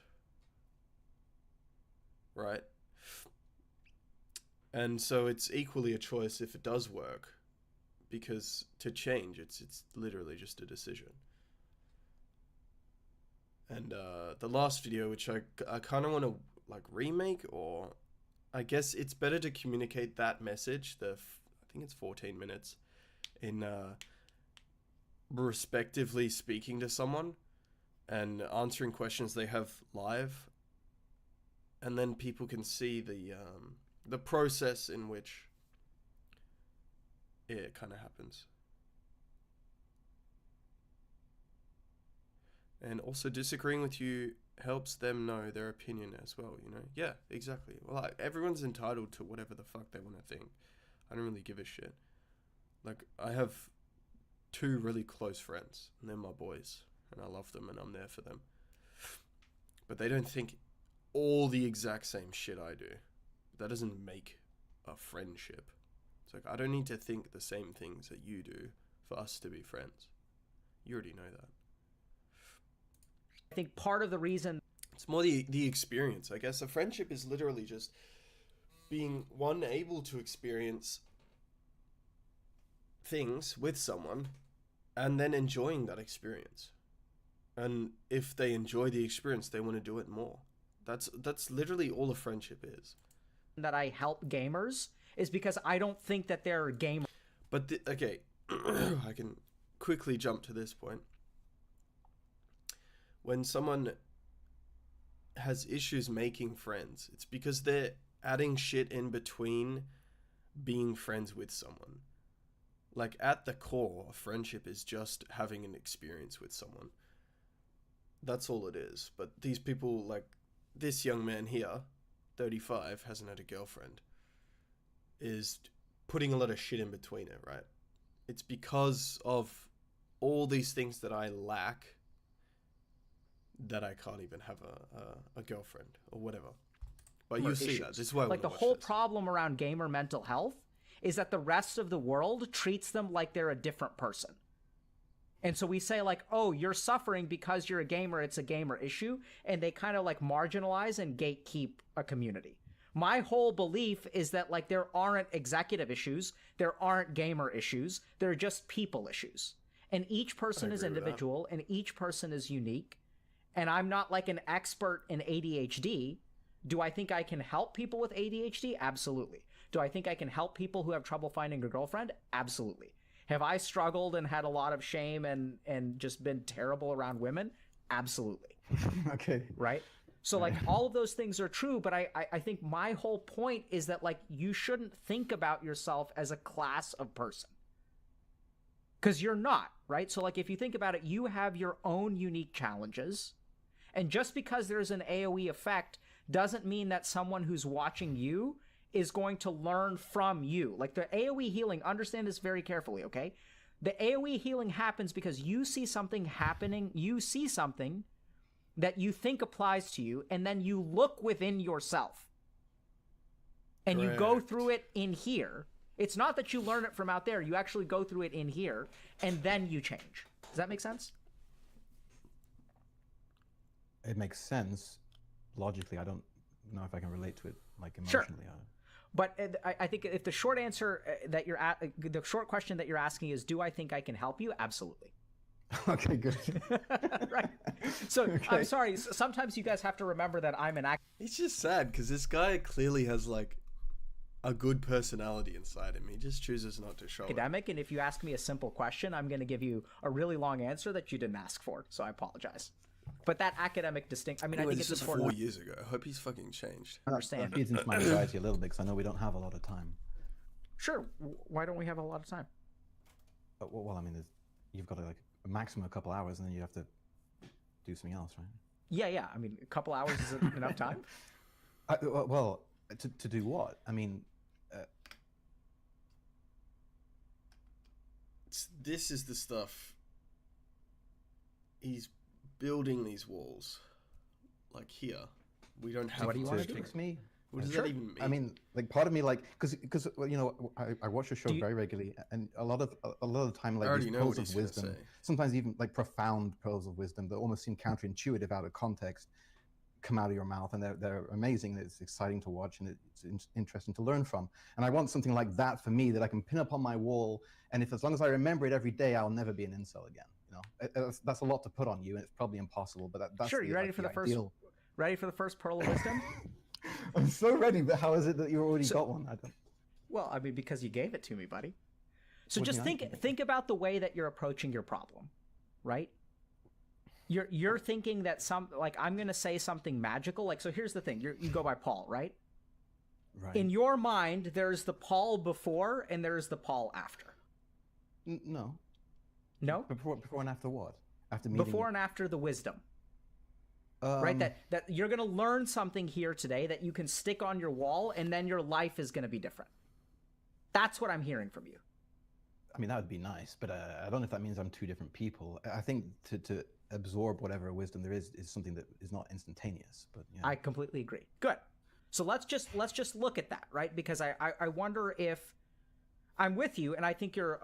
right? And so it's equally a choice if it does work, because to change, it's literally just a decision. And the last video, which I kind of want to like remake, or I guess it's better to communicate that message, I think it's 14 minutes, in respectively speaking to someone and answering questions they have live, and then people can see the process in which it kind of happens. And also disagreeing with you helps them know their opinion as well, you know? Yeah, exactly. Well, like, everyone's entitled to whatever the fuck they want to think. I don't really give a shit. Like, I have 2 really close friends, and they're my boys, and I love them, and I'm there for them. But they don't think all the exact same shit I do. That doesn't make a friendship. It's like, I don't need to think the same things that you do for us to be friends. You already know that. I think part of the reason... It's more the experience. I guess a friendship is literally just being, one, able to experience things with someone and then enjoying that experience. And if they enjoy the experience, they want to do it more. That's literally all a friendship is. That I help gamers is because I don't think that they're gamers. But, okay, I can quickly jump to this point. When someone has issues making friends, it's because they're adding shit in between being friends with someone. Like, at the core, a friendship is just having an experience with someone. That's all it is. But these people, like, this young man here, 35, hasn't had a girlfriend, is putting a lot of shit in between it, right? It's because of all these things that I lack that I can't even have a girlfriend or whatever. But you see that. This is why I like the whole problem around gamer mental health is that the rest of the world treats them like they're a different person. And so we say like, oh, you're suffering because you're a gamer, it's a gamer issue, and they kind of like marginalize and gatekeep a community. My whole belief is that like there aren't executive issues, there aren't gamer issues, there are just people issues. And each person is individual and each person is unique. And I'm not like an expert in ADHD. Do I think I can help people with ADHD? Absolutely. Do I think I can help people who have trouble finding a girlfriend? Absolutely. Have I struggled and had a lot of shame and just been terrible around women? Absolutely. Okay. Right? So like all of those things are true, but I think my whole point is that like you shouldn't think about yourself as a class of person. Because you're not, right? So like if you think about it, you have your own unique challenges. And just because there's an AoE effect doesn't mean that someone who's watching you is going to learn from you. Like the AoE healing, understand this very carefully, okay? The AoE healing happens because you see something happening, you see something that you think applies to you, and then you look within yourself. And you go through it in here. It's not that you learn it from out there, you actually go through it in here, and then you change. Does that make sense? It makes sense. Logically, I don't know if I can relate to it, like emotionally. Sure. But I think if the short answer that you're at, the short question that you're asking is, do I think I can help you? Absolutely. Okay, good. Right. So okay. I'm sorry. Sometimes you guys have to remember that I'm an actor. It's just sad because this guy clearly has like a good personality inside him. He just chooses not to show academic, and if you ask me a simple question, I'm going to give you a really long answer that you didn't ask for. So I apologize. But that academic distinct, I mean, anyway, I think it's important. 4 years ago. I hope he's fucking changed. Understand. That feeds into my anxiety a little bit because I know we don't have a lot of time. Sure. Why don't we have a lot of time? Well, I mean, you've got like a maximum a couple hours, and then you have to do something else, right? Yeah. I mean, a couple hours is enough time. Well, to do what? I mean, this is the stuff. He's building these walls, like here. We don't have. What do you want to do? Me? What does that even mean? I mean, like part of me, like, because you know, I watch the show very regularly, and a lot of the time, like these pearls of wisdom, sometimes even like profound pearls of wisdom that almost seem counterintuitive out of context, come out of your mouth, and they're amazing. It's exciting to watch, and it's interesting to learn from. And I want something like that for me that I can pin up on my wall, and if as long as I remember it every day, I'll never be an incel again. You know, that's a lot to put on you, and it's probably impossible. But that's sure. You ready for the first? Ready for the first pearl of wisdom? I'm so ready, but how is it that you already got one? I don't... Well, I mean, because you gave it to me, buddy. So just think about the way that you're approaching your problem, right? You're thinking that I'm going to say something magical. Like, so here's the thing. You go by Paul, right? Right. In your mind, there's the Paul before and there's the Paul after. No. No? Before and after what? after meeting Before and after the wisdom. Right? That you're going to learn something here today that you can stick on your wall, and then your life is going to be different. That's what I'm hearing from you. I mean, that would be nice, but I don't know if that means I'm two different people. I think to absorb whatever wisdom there is something that is not instantaneous. But yeah. I completely agree. Good. So let's just look at that, right? Because I wonder if I'm with you, and I think you're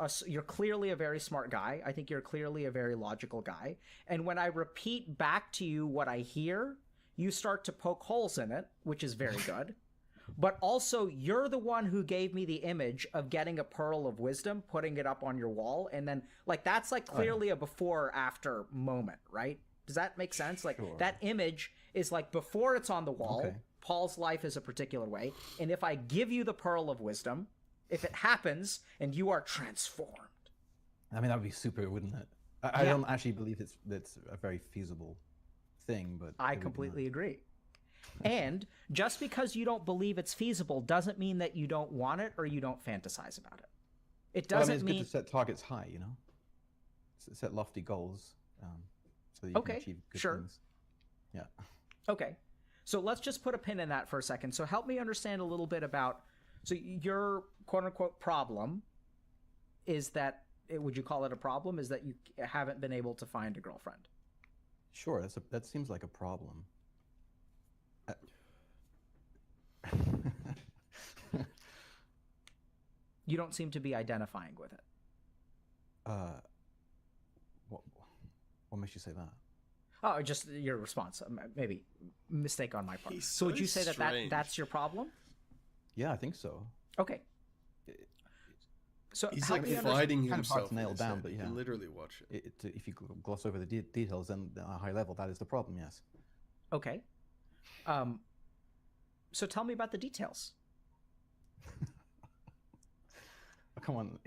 clearly a very smart guy. I think you're clearly a very logical guy. And when I repeat back to you what I hear, you start to poke holes in it, which is very good. But also, you're the one who gave me the image of getting a pearl of wisdom, putting it up on your wall, and then, like, that's, like, clearly a before-after moment, right? Does that make sense? Like, that image is, like, before it's on the wall, Paul's life is a particular way, and if I give you the pearl of wisdom, if it happens, and you are transformed. I mean, that would be super, wouldn't it? I don't actually believe that's a very feasible thing, but... I completely agree. And just because you don't believe it's feasible doesn't mean that you don't want it or you don't fantasize about it. It doesn't mean... It's good to set targets high, you know? Set lofty goals so that you can achieve good things. Yeah. Okay. So let's just put a pin in that for a second. So help me understand a little bit about... So your quote-unquote problem is that... Would you call it a problem? Is that you haven't been able to find a girlfriend? Sure. That seems like a problem. You don't seem to be identifying with it. What makes you say that? Oh, just your response. Maybe mistake on my part. So would you say that's your problem? Yeah, I think so. Okay. So he's like fighting himself. Kind of hard to nail down, but yeah. You literally watch it. If you gloss over the details, then at a high level, that is the problem. Yes. Okay. So tell me about the details. Come on.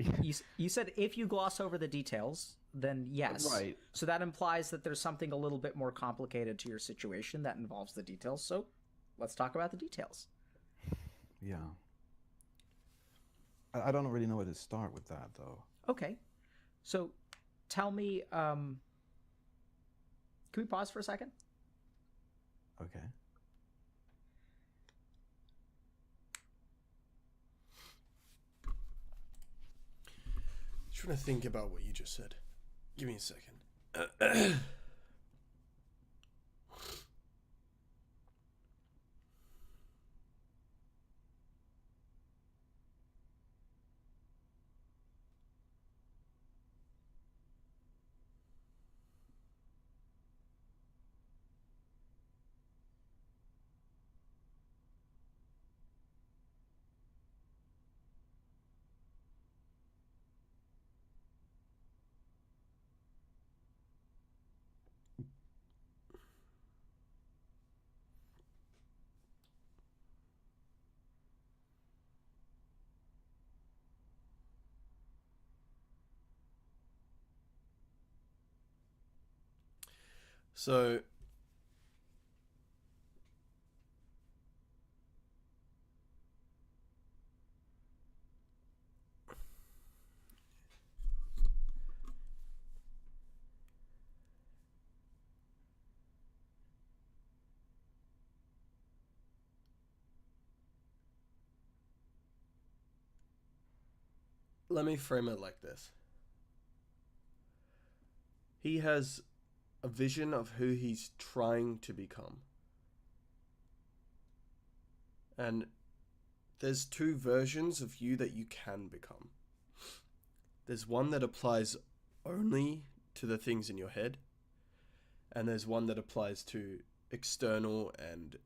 You said if you gloss over the details, then yes. Right. So that implies that there's something a little bit more complicated to your situation that involves the details. So let's talk about the details. Yeah. I don't really know where to start with that, though. Okay. So tell me, can we pause for a second? Okay. Trying to think about what you just said. Give me a second. So let me frame it like this. He has a vision of who he's trying to become. And there's two versions of you that you can become. There's one that applies only to the things in your head, and there's one that applies to external and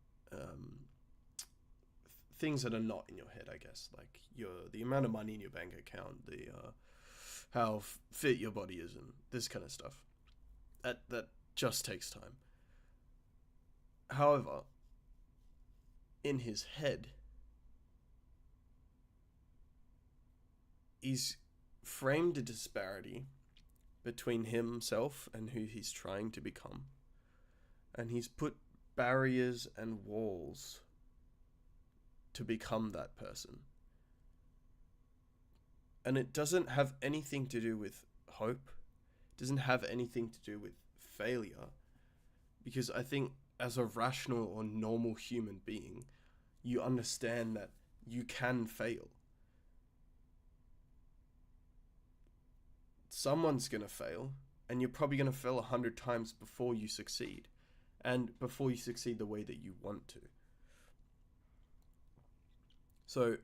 things that are not in your head, I guess, like the amount of money in your bank account, the how fit your body is, and this kind of stuff. That just takes time. However, in his head, he's framed a disparity between himself and who he's trying to become. And he's put barriers and walls to become that person. And it doesn't have anything to do with hope. doesn't have anything to do with failure, because I think as a rational or normal human being, you understand that you can fail. Someone's gonna fail, and you're probably gonna fail 100 times before you succeed, and before you succeed the way that you want to. So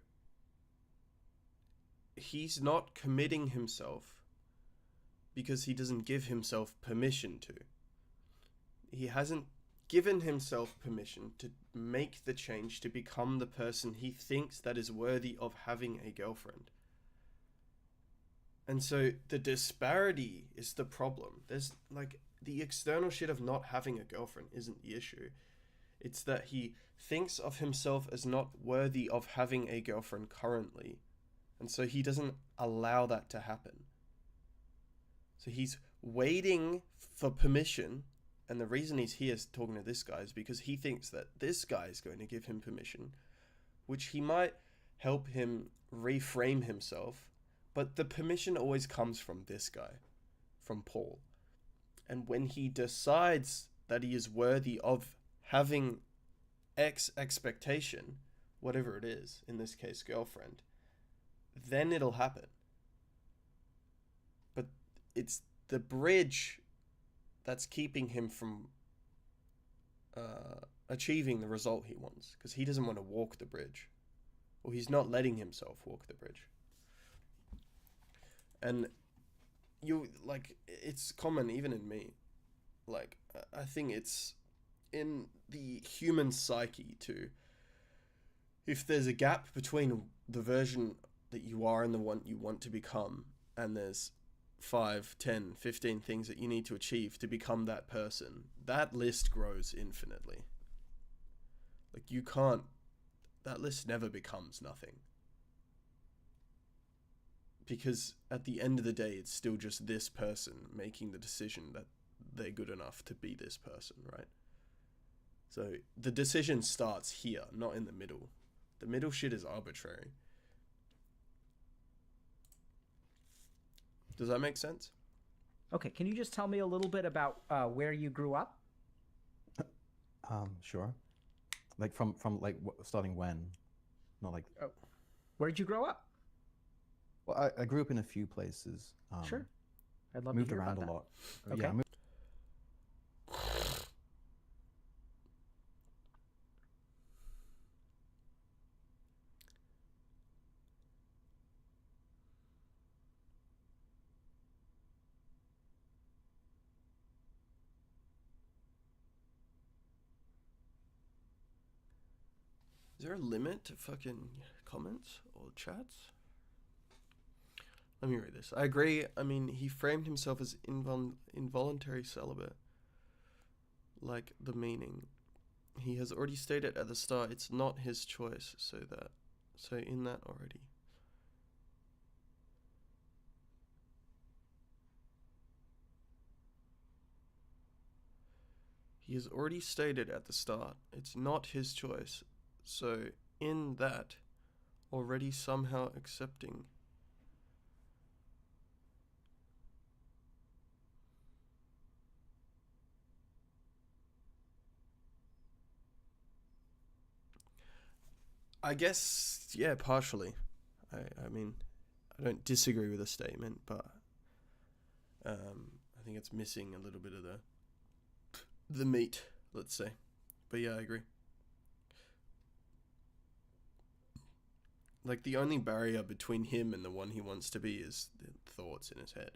he's not committing himself because he doesn't give himself permission to. He hasn't given himself permission to make the change to become the person he thinks that is worthy of having a girlfriend. And so the disparity is the problem. There's like the external shit of not having a girlfriend isn't the issue. It's that he thinks of himself as not worthy of having a girlfriend currently. And so he doesn't allow that to happen. So he's waiting for permission. And the reason he's here talking to this guy is because he thinks that this guy is going to give him permission, which he might help him reframe himself. But the permission always comes from this guy, from Paul. And when he decides that he is worthy of having X expectation, whatever it is, in this case, girlfriend, then it'll happen. But it's the bridge that's keeping him from achieving the result he wants, because he doesn't want to walk the bridge, or he's not letting himself walk the bridge. And you, like, it's common even in me. Like, I think it's in the human psyche to, if there's a gap between the version that you are and the one you want to become, and there's 5, 10, 15 things that you need to achieve to become that person, that list grows infinitely. Like, you can't, that list never becomes nothing. Because at the end of the day, it's still just this person making the decision that they're good enough to be this person, right? So the decision starts here, not in the middle. The middle shit is arbitrary. Does that make sense? Okay, can you just tell me a little bit about where you grew up? Sure. Like from like starting when? Not like. Oh. Where did you grow up? Well, I grew up in a few places. Sure. I'd love moved to hear around about a that. lot. Okay. Yeah, I moved. Is there a limit to fucking comments or chats? Let me read this. I agree. I mean, he framed himself as involuntary celibate. Like the meaning. He has already stated at the start it's not his choice, so in that already. He has already stated at the start it's not his choice. So, in that, already somehow accepting. I guess, yeah, partially. I mean, I don't disagree with the statement, but I think it's missing a little bit of the meat, let's say. But yeah, I agree. Like, the only barrier between him and the one he wants to be is the thoughts in his head.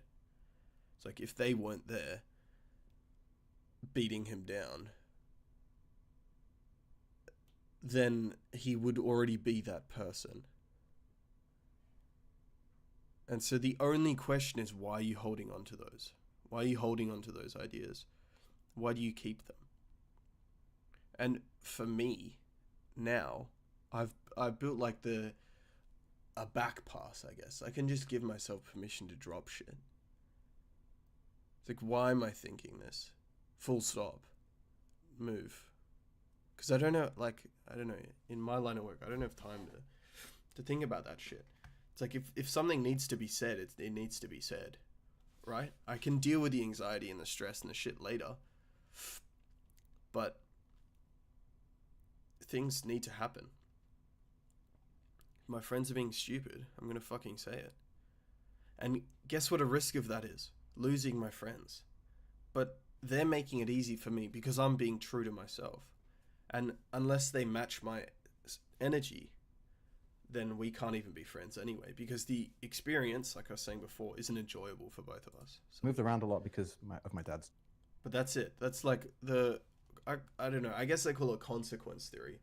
It's like, if they weren't there, beating him down, then he would already be that person. And so the only question is, why are you holding on to those? Why are you holding on to those ideas? Why do you keep them? And for me, now, I've built like a back pass, I guess. I can just give myself permission to drop shit. It's like, why am I thinking this? Full stop. Move. Because I don't know, in my line of work, I don't have time to think about that shit. It's like, if something needs to be said, it needs to be said, right? I can deal with the anxiety and the stress and the shit later. But things need to happen. My friends are being stupid. I'm gonna fucking say it. And guess what a risk of that is? Losing my friends. But they're making it easy for me because I'm being true to myself. And unless they match my energy, then we can't even be friends anyway, because the experience, like I was saying before, isn't enjoyable for both of us. So. Moved around a lot because of my dad's. But that's it. That's like I don't know, I guess they call it consequence theory.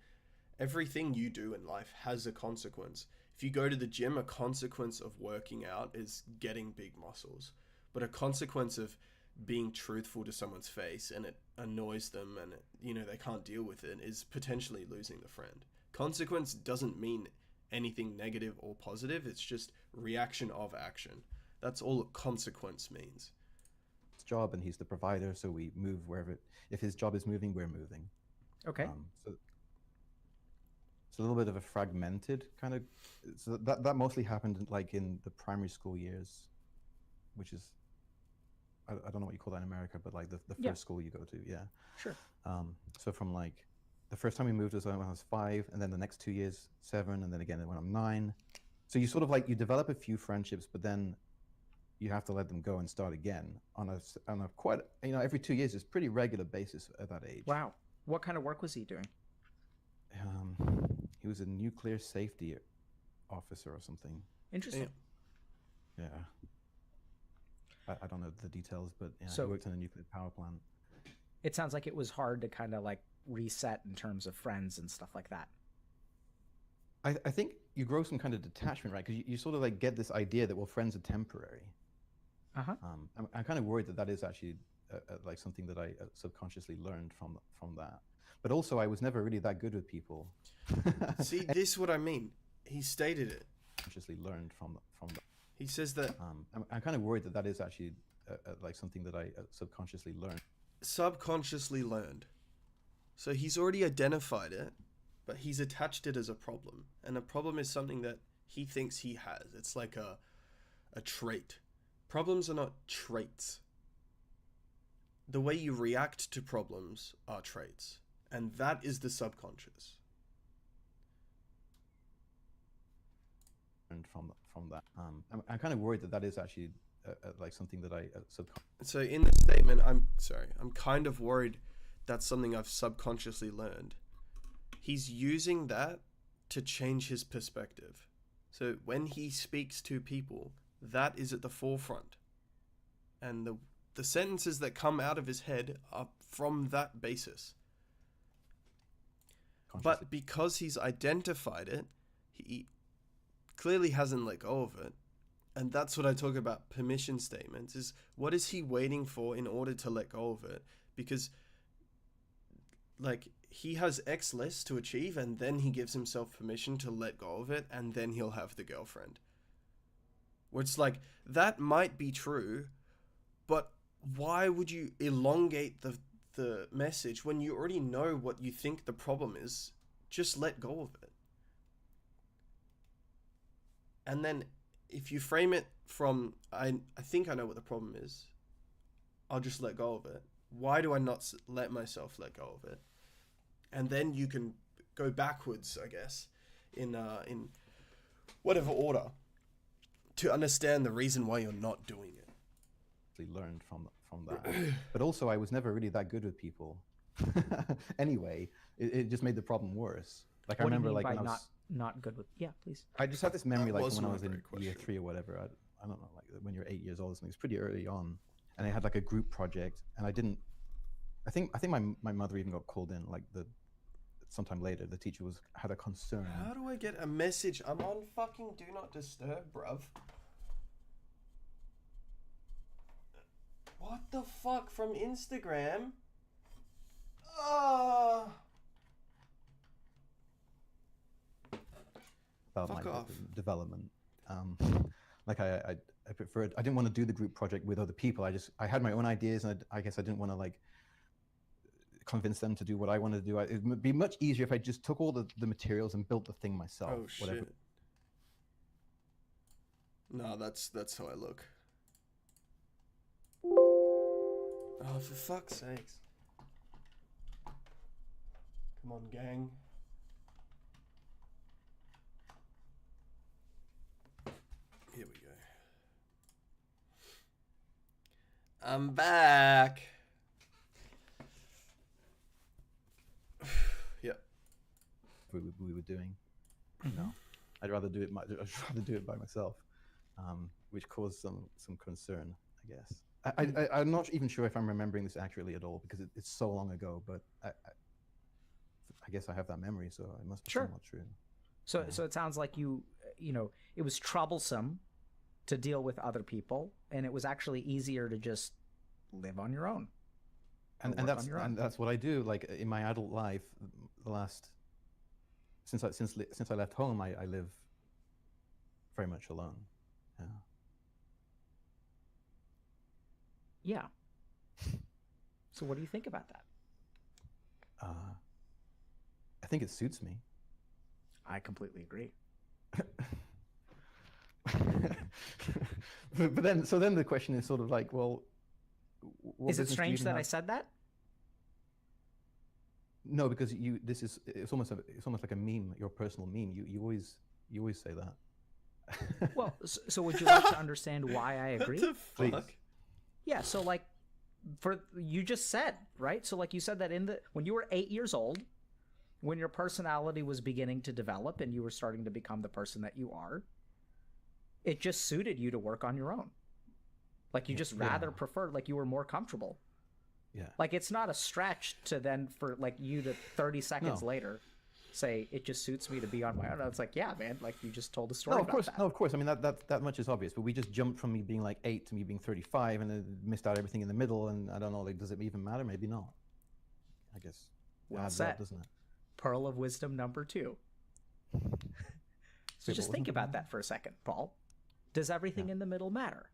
Everything you do in life has a consequence. If you go to the gym, a consequence of working out is getting big muscles. But a consequence of being truthful to someone's face and it annoys them and they can't deal with it is potentially losing the friend. Consequence doesn't mean anything negative or positive. It's just reaction of action. That's all consequence means. Job, and he's the provider, so we move wherever. If his job is moving, we're moving. Okay. So it's a little bit of a fragmented kind of. So that mostly happened like in the primary school years, which is I don't know what you call that in America, but like the first school you go to, yeah. Sure. So from like the first time we moved was when I was 5, and then the next 2 years 7, and then again when I'm 9. So you sort of like you develop a few friendships, but then you have to let them go and start again on a quite, every 2 years is pretty regular basis at that age. Wow. What kind of work was he doing? He was a nuclear safety officer or something. Interesting. Yeah. I don't know the details, but yeah, So- he worked in a nuclear power plant. It sounds like it was hard to kind of like reset in terms of friends and stuff like that. I think you grow some kind of detachment, right? Because you sort of like get this idea that, well, friends are temporary. Uh-huh. I'm kind of worried that is actually like something that I subconsciously learned from that. But also, I was never really that good with people. See, this is what I mean. He stated it. Consciously learned from that. He says that. I'm kind of worried that is actually like something that I subconsciously learned. Subconsciously learned. So he's already identified it, but he's attached it as a problem. And a problem is something that he thinks he has. It's like a trait. Problems are not traits. The way you react to problems are traits. And that is the subconscious. And from that, I'm kind of worried that is actually like something that I So in the statement, I'm kind of worried that's something I've subconsciously learned. He's using that to change his perspective. So when he speaks to people, that is at the forefront. And the sentences that come out of his head are from that basis. But because he's identified it, he clearly hasn't let go of it. And that's what I talk about permission statements, is what is he waiting for in order to let go of it? Because like he has X list to achieve, and then he gives himself permission to let go of it, and then he'll have the girlfriend. Where it's like, that might be true, but why would you elongate the message when you already know what you think the problem is? Just let go of it. And then if you frame it from, I think I know what the problem is, I'll just let go of it. Why do I not let myself let go of it? And then you can go backwards, I guess, in whatever order, to understand the reason why you're not doing it. Learned from that. But also, I was never really that good with people. Anyway, it just made the problem worse. Like What I do you remember, mean like by when I was, not good with? Yeah, please. I just have this memory, That like was when I not was a in great year question. 3 or whatever. I don't know, like when you're 8 years old or something. It's pretty early on, and I had like a group project, and I didn't. I think my mother even got called in like sometime later. The teacher had a concern. How do I get a message? I'm on fucking do not disturb, bruv. What the fuck from Instagram? About Fuck my off. development. Like I preferred. I didn't want to do the group project with other people. I had my own ideas, and I guess I didn't want to like convince them to do what I wanted to do. It would be much easier if I just took all the materials and built the thing myself. Oh whatever. shit. No, that's how I look. Oh, for fuck's sakes. Come on, gang. Here we go. I'm back. Yep. We were doing. No, I'd rather do it. I'd rather do it by myself, which caused some concern, I guess. I'm not even sure if I'm remembering this accurately at all because it's so long ago. But I guess I have that memory, so it must be somewhat true. So it sounds like you know, it was troublesome to deal with other people, and it was actually easier to just live on your own. And that's what I do. Like in my adult life, the last since I left home, I live very much alone. Yeah. Yeah. So what do you think about that? I think it suits me. I completely agree. but then the question is sort of like, well, is it strange that I said that? No, because it's almost like a meme, your personal meme. You always say that. Well, so would you like to understand why I agree? What the fuck? Please. Yeah, so like you just said, right? So like you said that when you were 8 years old, when your personality was beginning to develop and you were starting to become the person that you are, it just suited you to work on your own. Like you just rather preferred, like you were more comfortable. Yeah. Like it's not a stretch to then for like you to 30 seconds later say it just suits me to be on my own. It's like, yeah, man, like you just told a story. No, of course. I mean that much is obvious. But we just jumped from me being like 8 to me being 35, and then missed out everything in the middle. And I don't know, like, does it even matter? Maybe not. I guess. Well adds said. up, doesn't it? Pearl of wisdom number 2. So just think about that for a second, Paul. Does everything in the middle matter?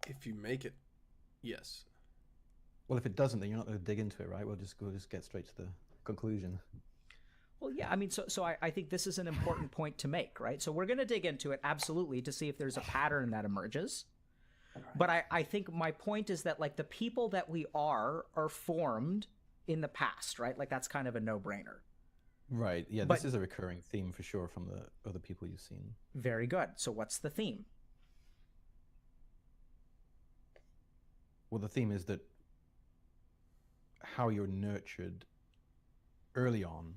If you make it, yes. Well, if it doesn't, then you're not going to dig into it, right? We'll just get straight to the conclusion. Well, yeah, I mean, so I think this is an important point to make, right? So we're going to dig into it, absolutely, to see if there's a pattern that emerges. But I think my point is that, like, the people that we are formed in the past, right? Like, that's kind of a no-brainer. Right, yeah, this is a recurring theme for sure from the other people you've seen. Very good. So what's the theme? Well, the theme is that how you're nurtured early on,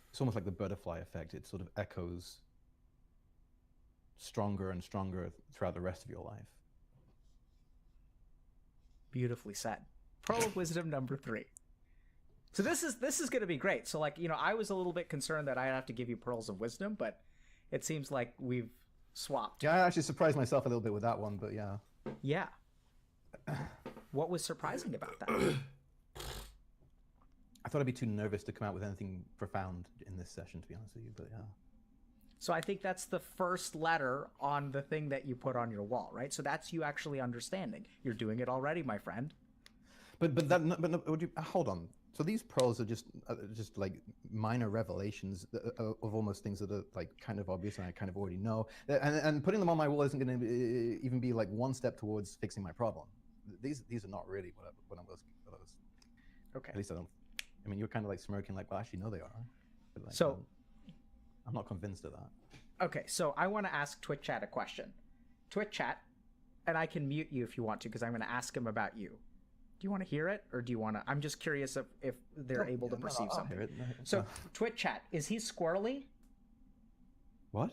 it's almost like the butterfly effect. It sort of echoes stronger and stronger throughout the rest of your life. Beautifully said. Pearl of wisdom number 3. So this is going to be great. So, like, you know, I was a little bit concerned that I'd have to give you pearls of wisdom, but it seems like we've swapped. Yeah, I actually surprised myself a little bit with that one, but yeah. Yeah. What was surprising about that? I thought I'd be too nervous to come out with anything profound in this session, to be honest with you, but yeah. So I think that's the first letter on the thing that you put on your wall, right? So that's you actually understanding. You're doing it already, my friend. But would you hold on? So these pearls are just like minor revelations of almost things that are like kind of obvious and I kind of already know. And putting them on my wall isn't going to even be like one step towards fixing my problem. These are not really what I was. Okay. At least I don't. I mean, you're kind of like smirking, like, well, actually, no, they are. But like, so, I'm not convinced of that. Okay, so I want to ask Twitch Chat a question. Twitch Chat, and I can mute you if you want to, because I'm going to ask him about you. Do you want to hear it, or do you want to? I'm just curious if they're able to perceive something. Hear it. No, so, Twitch Chat, is he squirrely? What?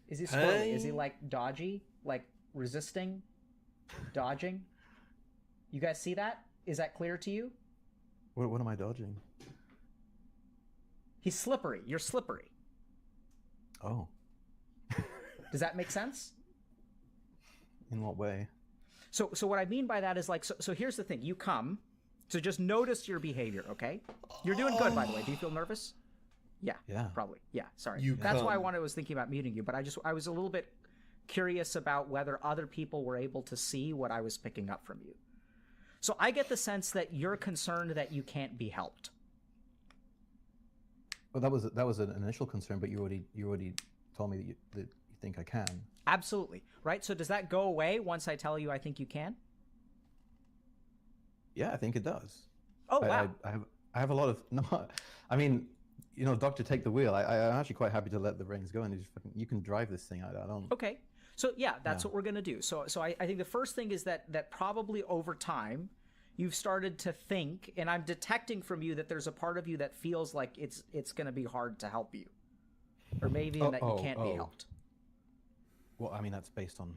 Is he squirrely? Is he like dodgy, like resisting, dodging? You guys see that? Is that clear to you? What am I dodging? He's slippery. You're slippery. Oh. Does that make sense? In what way? So what I mean by that is like, so here's the thing. You come, so just notice your behavior, okay? You're doing good, by the way. Do you feel nervous? Yeah. Yeah. Probably. Yeah, sorry. That's why I was thinking about muting you, but I was a little bit curious about whether other people were able to see what I was picking up from you. So I get the sense that you're concerned that you can't be helped. Well, that was an initial concern, but you already told me that you think I can. Absolutely. Right? So does that go away once I tell you I think you can? Yeah, I think it does. Oh, wow. I have a lot of no. I mean, you know, Doctor, take the wheel. I'm actually quite happy to let the reins go, and you can drive this thing. I don't. Okay. So yeah, that's what we're gonna do. So I think the first thing is that probably over time, you've started to think, and I'm detecting from you that there's a part of you that feels like it's gonna be hard to help you, or maybe that you can't be helped. Well, I mean, that's based on.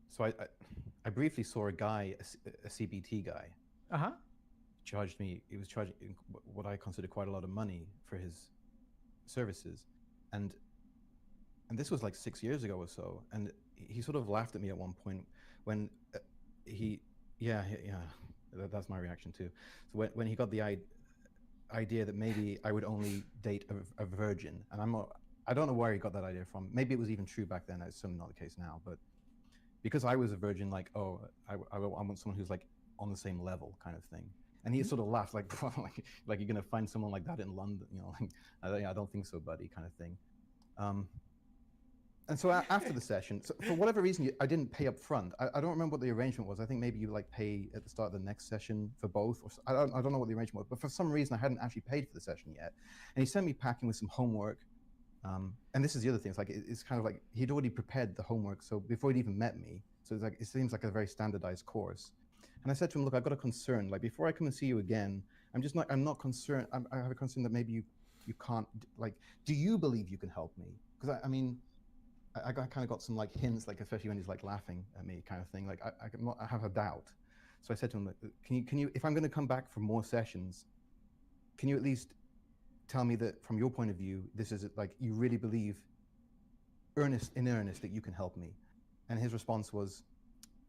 So I briefly saw a guy, a CBT guy. Uh-huh. Charged me. He was charging what I consider quite a lot of money for his services, and this was like 6 years ago or so. And he sort of laughed at me at one point when that's my reaction too. So when he got the idea that maybe I would only date a virgin, and I don't know where he got that idea from. Maybe it was even true back then. It's certainly not the case now. But because I was a virgin, like, I want someone who's like on the same level, kind of thing. And he sort of laughed, like you're gonna find someone like that in London, you know? Like, I don't think so, buddy, kind of thing. And so after the session, so for whatever reason, I didn't pay up front. I don't remember what the arrangement was. I think maybe you like pay at the start of the next session for both. Or I don't know what the arrangement was, but for some reason I hadn't actually paid for the session yet. And he sent me packing with some homework. And this is the other thing. It's like it's kind of like he'd already prepared the homework, so before he'd even met me. So it's like it seems like a very standardized course. And I said to him, look, I've got a concern. Like before I come and see you again, I'm not concerned. I have a concern that maybe you can't. Like, do you believe you can help me? Because I kind of got some like hints, like especially when he's like laughing at me, kind of thing. Like I have a doubt. So I said to him, can you, if I'm going to come back for more sessions, can you at least tell me that from your point of view, this is like you really believe, in earnest, that you can help me? And his response was,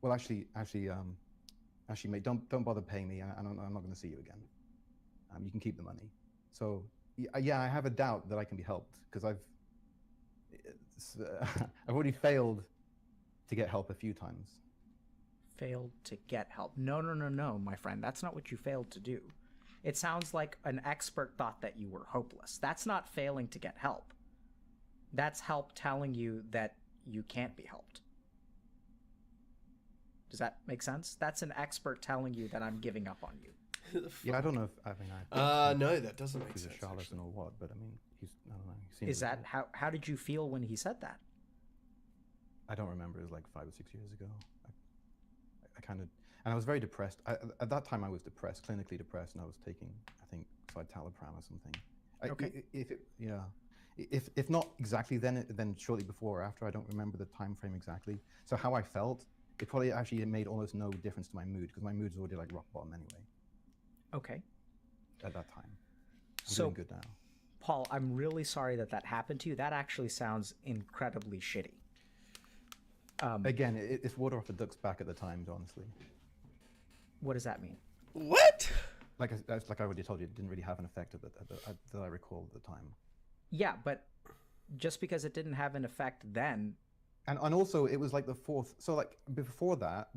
well, actually, mate, don't bother paying me. I'm not going to see you again. You can keep the money. So yeah, I have a doubt that I can be helped because I've already failed to get help a few times. Failed to get help? No, my friend. That's not what you failed to do. It sounds like an expert thought that you were hopeless. That's not failing to get help. That's help telling you that you can't be helped. Does that make sense? That's an expert telling you that I'm giving up on you. Yeah, I don't know if no, that doesn't make sense. He's a charlatan or what, but I mean, I don't know. Is that how did you feel when he said that? I don't remember. It was like 5 or 6 years ago. I kind of, and I was very depressed. At that time, I was depressed, clinically depressed, and I was taking, I think, citalopram or something. Okay. If not exactly then shortly before or after, I don't remember the time frame exactly. So how I felt, it probably actually made almost no difference to my mood because my mood's already like rock bottom anyway. Okay. At that time. I'm so doing good now. Paul, I'm really sorry that happened to you. That actually sounds incredibly shitty. Again, it's water off a duck's back at the time, honestly. What does that mean? What? Like I already told you, it didn't really have an effect that I recall at the time. Yeah, but just because it didn't have an effect then. And also, it was like the fourth. So like before that,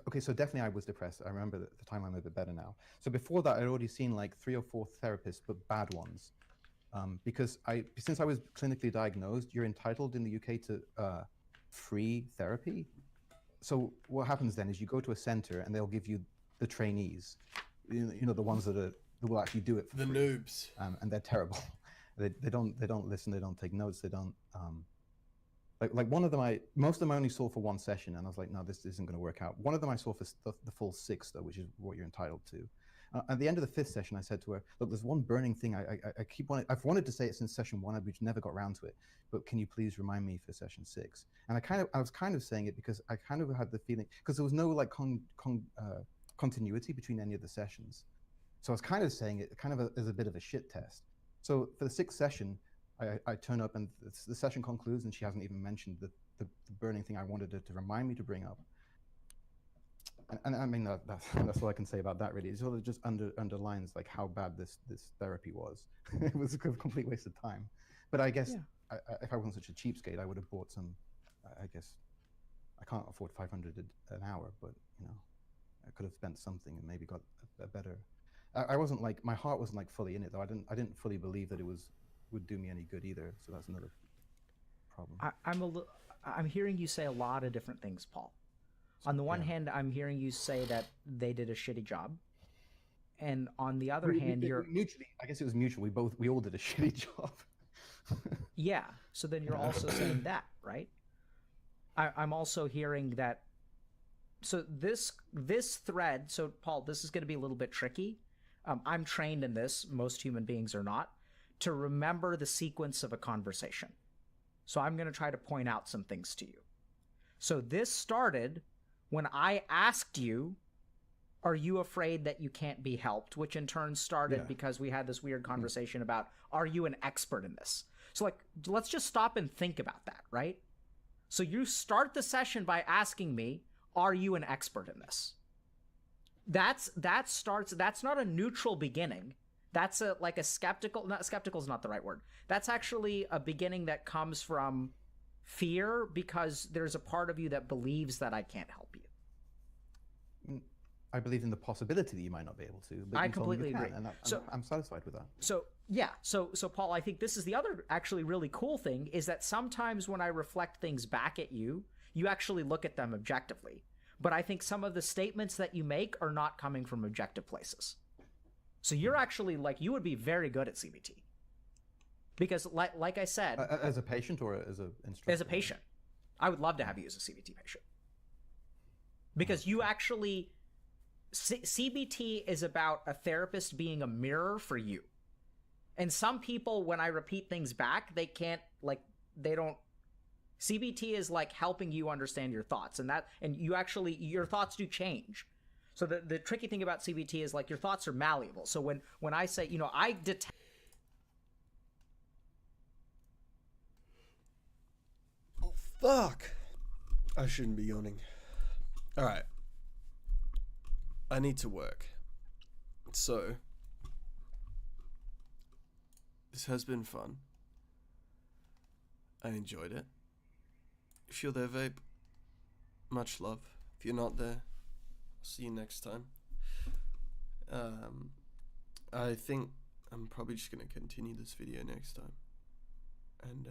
okay, so definitely I was depressed. I remember at the time I'm a bit better now. So before that, I'd already seen like 3 or 4 therapists, but bad ones. Because since I was clinically diagnosed, you're entitled in the UK to free therapy. So what happens then is you go to a center and they'll give you the trainees, you know the ones that will actually do it for the free. Noobs, and they're terrible. They don't listen. They don't take notes. They don't. Like one of them, most of them I only saw for one session, and I was like, no, this isn't going to work out. One of them I saw for the full 6, though, which is what you're entitled to. At the end of the 5th session, I said to her, look, there's one burning thing I've wanted to say it since session 1, which never got around to it, but can you please remind me for session 6? And I was kind of saying it because I kind of had the feeling, because there was no like continuity between any of the sessions. So I was kind of saying it kind of as a bit of a shit test. So for the 6th session, I turn up and the session concludes and she hasn't even mentioned the burning thing I wanted her to remind me to bring up. And I mean, that's all I can say about that, really. It sort of just underlines like how bad this therapy was. It was a complete waste of time. But I guess if I wasn't such a cheapskate, I would have bought some, I guess, I can't afford 500 an hour, but, you know, I could have spent something and maybe got a better, I wasn't like, my heart wasn't like fully in it, though. I didn't fully believe that it would do me any good either. So that's another problem. I'm hearing you say a lot of different things, Paul. On the one hand, I'm hearing you say that they did a shitty job, and on the other hand, you're mutually. I guess it was mutual. We all did a shitty job. Yeah. So then you're also saying that, right? I'm also hearing that. So this thread. So Paul, this is going to be a little bit tricky. I'm trained in this. Most human beings are not. To remember the sequence of a conversation. So I'm going to try to point out some things to you. So this started when I asked you, are you afraid that you can't be helped? Which in turn started because we had this weird conversation about, are you an expert in this? So like, let's just stop and think about that, right? So you start the session by asking me, are you an expert in this? That's not a neutral beginning. That's like a skeptical, not skeptical is not the right word. That's actually a beginning that comes from fear because there's a part of you that believes that I can't help you. I believe in the possibility that you might not be able to. But I completely agree. And I'm satisfied with that. So yeah, so Paul, I think this is the other actually really cool thing is that sometimes when I reflect things back at you, you actually look at them objectively. But I think some of the statements that you make are not coming from objective places. So you're actually like, you would be very good at CBT. Because like I said... As a patient or as an instructor? As a patient. I would love to have you as a CBT patient. Because you actually... CBT is about a therapist being a mirror for you. And some people, when I repeat things back, they can't, like, they don't... CBT is like helping you understand your thoughts. And you actually, your thoughts do change. So the tricky thing about CBT is like your thoughts are malleable. So when I say, I detect... Oh, fuck. I shouldn't be yawning. All right. I need to work. So, this has been fun. I enjoyed it. If you're there, Vape, much love. If you're not there, I'll see you next time. I think I'm probably just going to continue this video next time. And,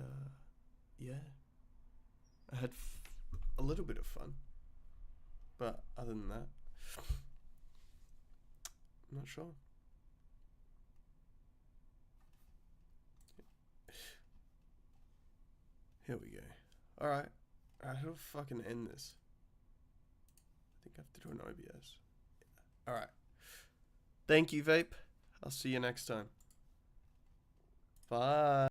yeah. I had a little bit of fun. But other than that, I'm not sure. Here we go. Alright. How do I fucking end this? I think I have to do an OBS. Yeah. Alright. Thank you, Vape. I'll see you next time. Bye.